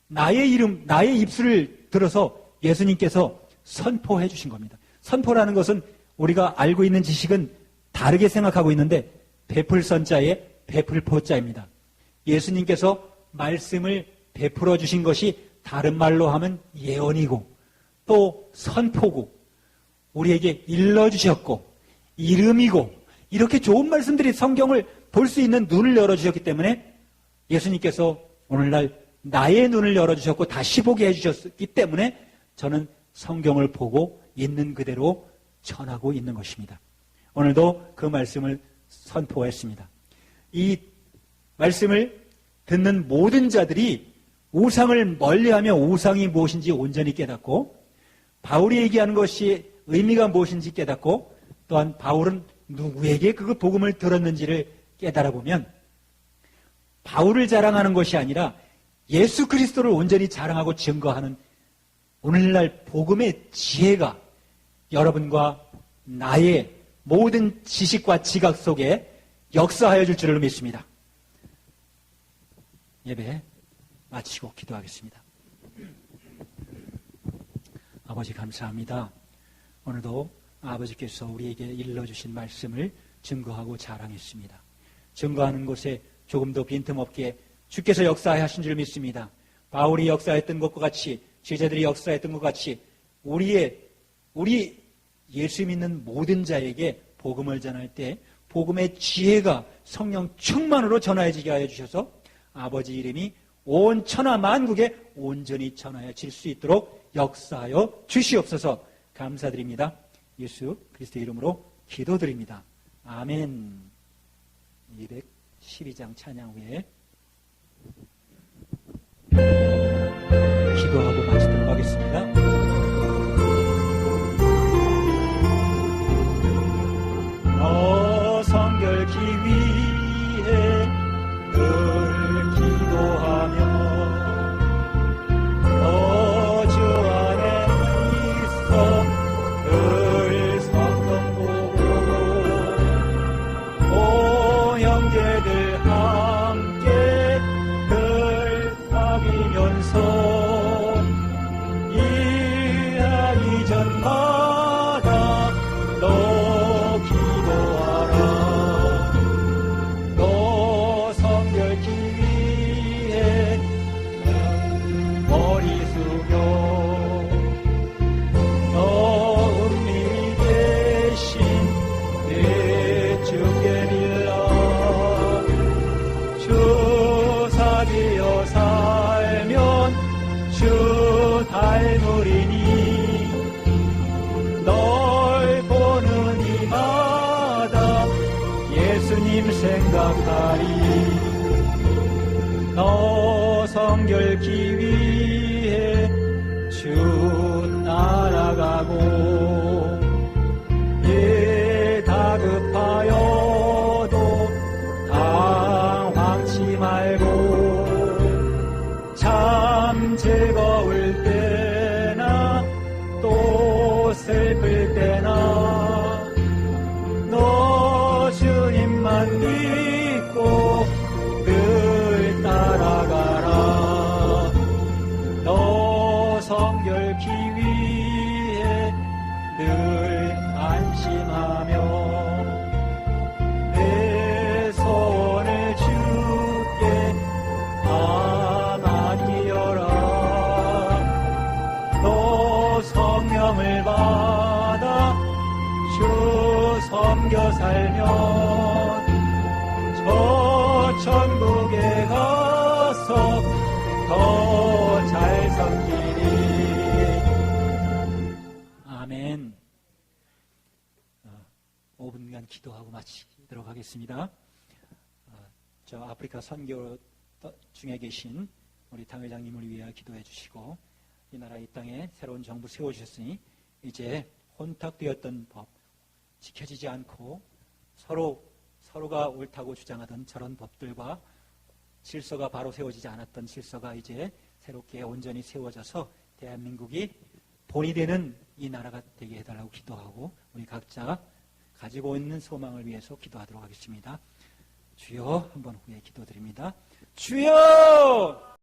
나의 이름, 나의 입술을 들어서 예수님께서 선포해 주신 겁니다. 선포라는 것은 우리가 알고 있는 지식은 다르게 생각하고 있는데 베풀선자에 베풀포자입니다. 예수님께서 말씀을 베풀어 주신 것이 다른 말로 하면 예언이고 또 선포고 우리에게 일러주셨고 이름이고 이렇게 좋은 말씀들이 성경을 볼 수 있는 눈을 열어주셨기 때문에 예수님께서 오늘날 나의 눈을 열어주셨고 다시 보게 해주셨기 때문에 저는 성경을 보고 있는 그대로 전하고 있는 것입니다. 오늘도 그 말씀을 선포했습니다. 이 말씀을 듣는 모든 자들이 우상을 멀리하며 우상이 무엇인지 온전히 깨닫고 바울이 얘기하는 것이 의미가 무엇인지 깨닫고 또한 바울은 누구에게 그 복음을 들었는지를 깨달아 보면 바울을 자랑하는 것이 아니라 예수 그리스도를 온전히 자랑하고 증거하는 오늘날 복음의 지혜가 여러분과 나의 모든 지식과 지각 속에 역사하여 줄 줄로 믿습니다. 예배 마치고 기도하겠습니다. 아버지 감사합니다. 오늘도 아버지께서 우리에게 일러주신 말씀을 증거하고 자랑했습니다. 증거하는 곳에 조금도 빈틈없게 주께서 역사하신 줄 믿습니다. 바울이 역사했던 것과 같이 제자들이 역사했던 것 같이 우리 예수 믿는 모든 자에게 복음을 전할 때 복음의 지혜가 성령 충만으로 전하여지게 하여 주셔서 아버지 이름이 온 천하 만국에 온전히 전하여질 수 있도록 역사하여 주시옵소서. 감사드립니다. 예수 그리스도의 이름으로 기도드립니다. 아멘. 212장 찬양 후에 기도하고 마치도록 하겠습니다. 너 성결케 위해 늘 기도하며 너 주 안에 있어 늘 성경 보고 오 형제들 함께 늘 사귀면서 일하기 전마다 너 기도하라. 너 성결케 위해 머리 숙여 너 은밀히 계신 내 주께 빌라. 주 사귀어 살면 주 닮으리니 널 보는 이마다 예수님 생각하리. 너 성결케 위해 주 따라가고 예 다급하여도 당황치 말고 참 즐거울 때나 또 슬플 때나 너 주님만 믿고 늘 따라가라. 너 성결케 위해 늘 안심하며 내 소원을 주께 다 맡기어라. 너 성령을 받아 주 섬겨 살면 저 천국에 가서 더 잘 섬기리. 아멘. 5분간 기도하고 마치도록 하겠습니다. 저 아프리카 선교 중에 계신 우리 당회장님을 위하여 기도해 주시고 이 나라 이 땅에 새로운 정부 세워주셨으니 이제 혼탁되었던 법, 지켜지지 않고 서로가 옳다고 주장하던 저런 법들과 질서가 바로 세워지지 않았던 질서가 이제 새롭게 온전히 세워져서 대한민국이 본이 되는 이 나라가 되게 해달라고 기도하고 우리 각자 가지고 있는 소망을 위해서 기도하도록 하겠습니다. 주여 한번 후에 기도드립니다. 주여!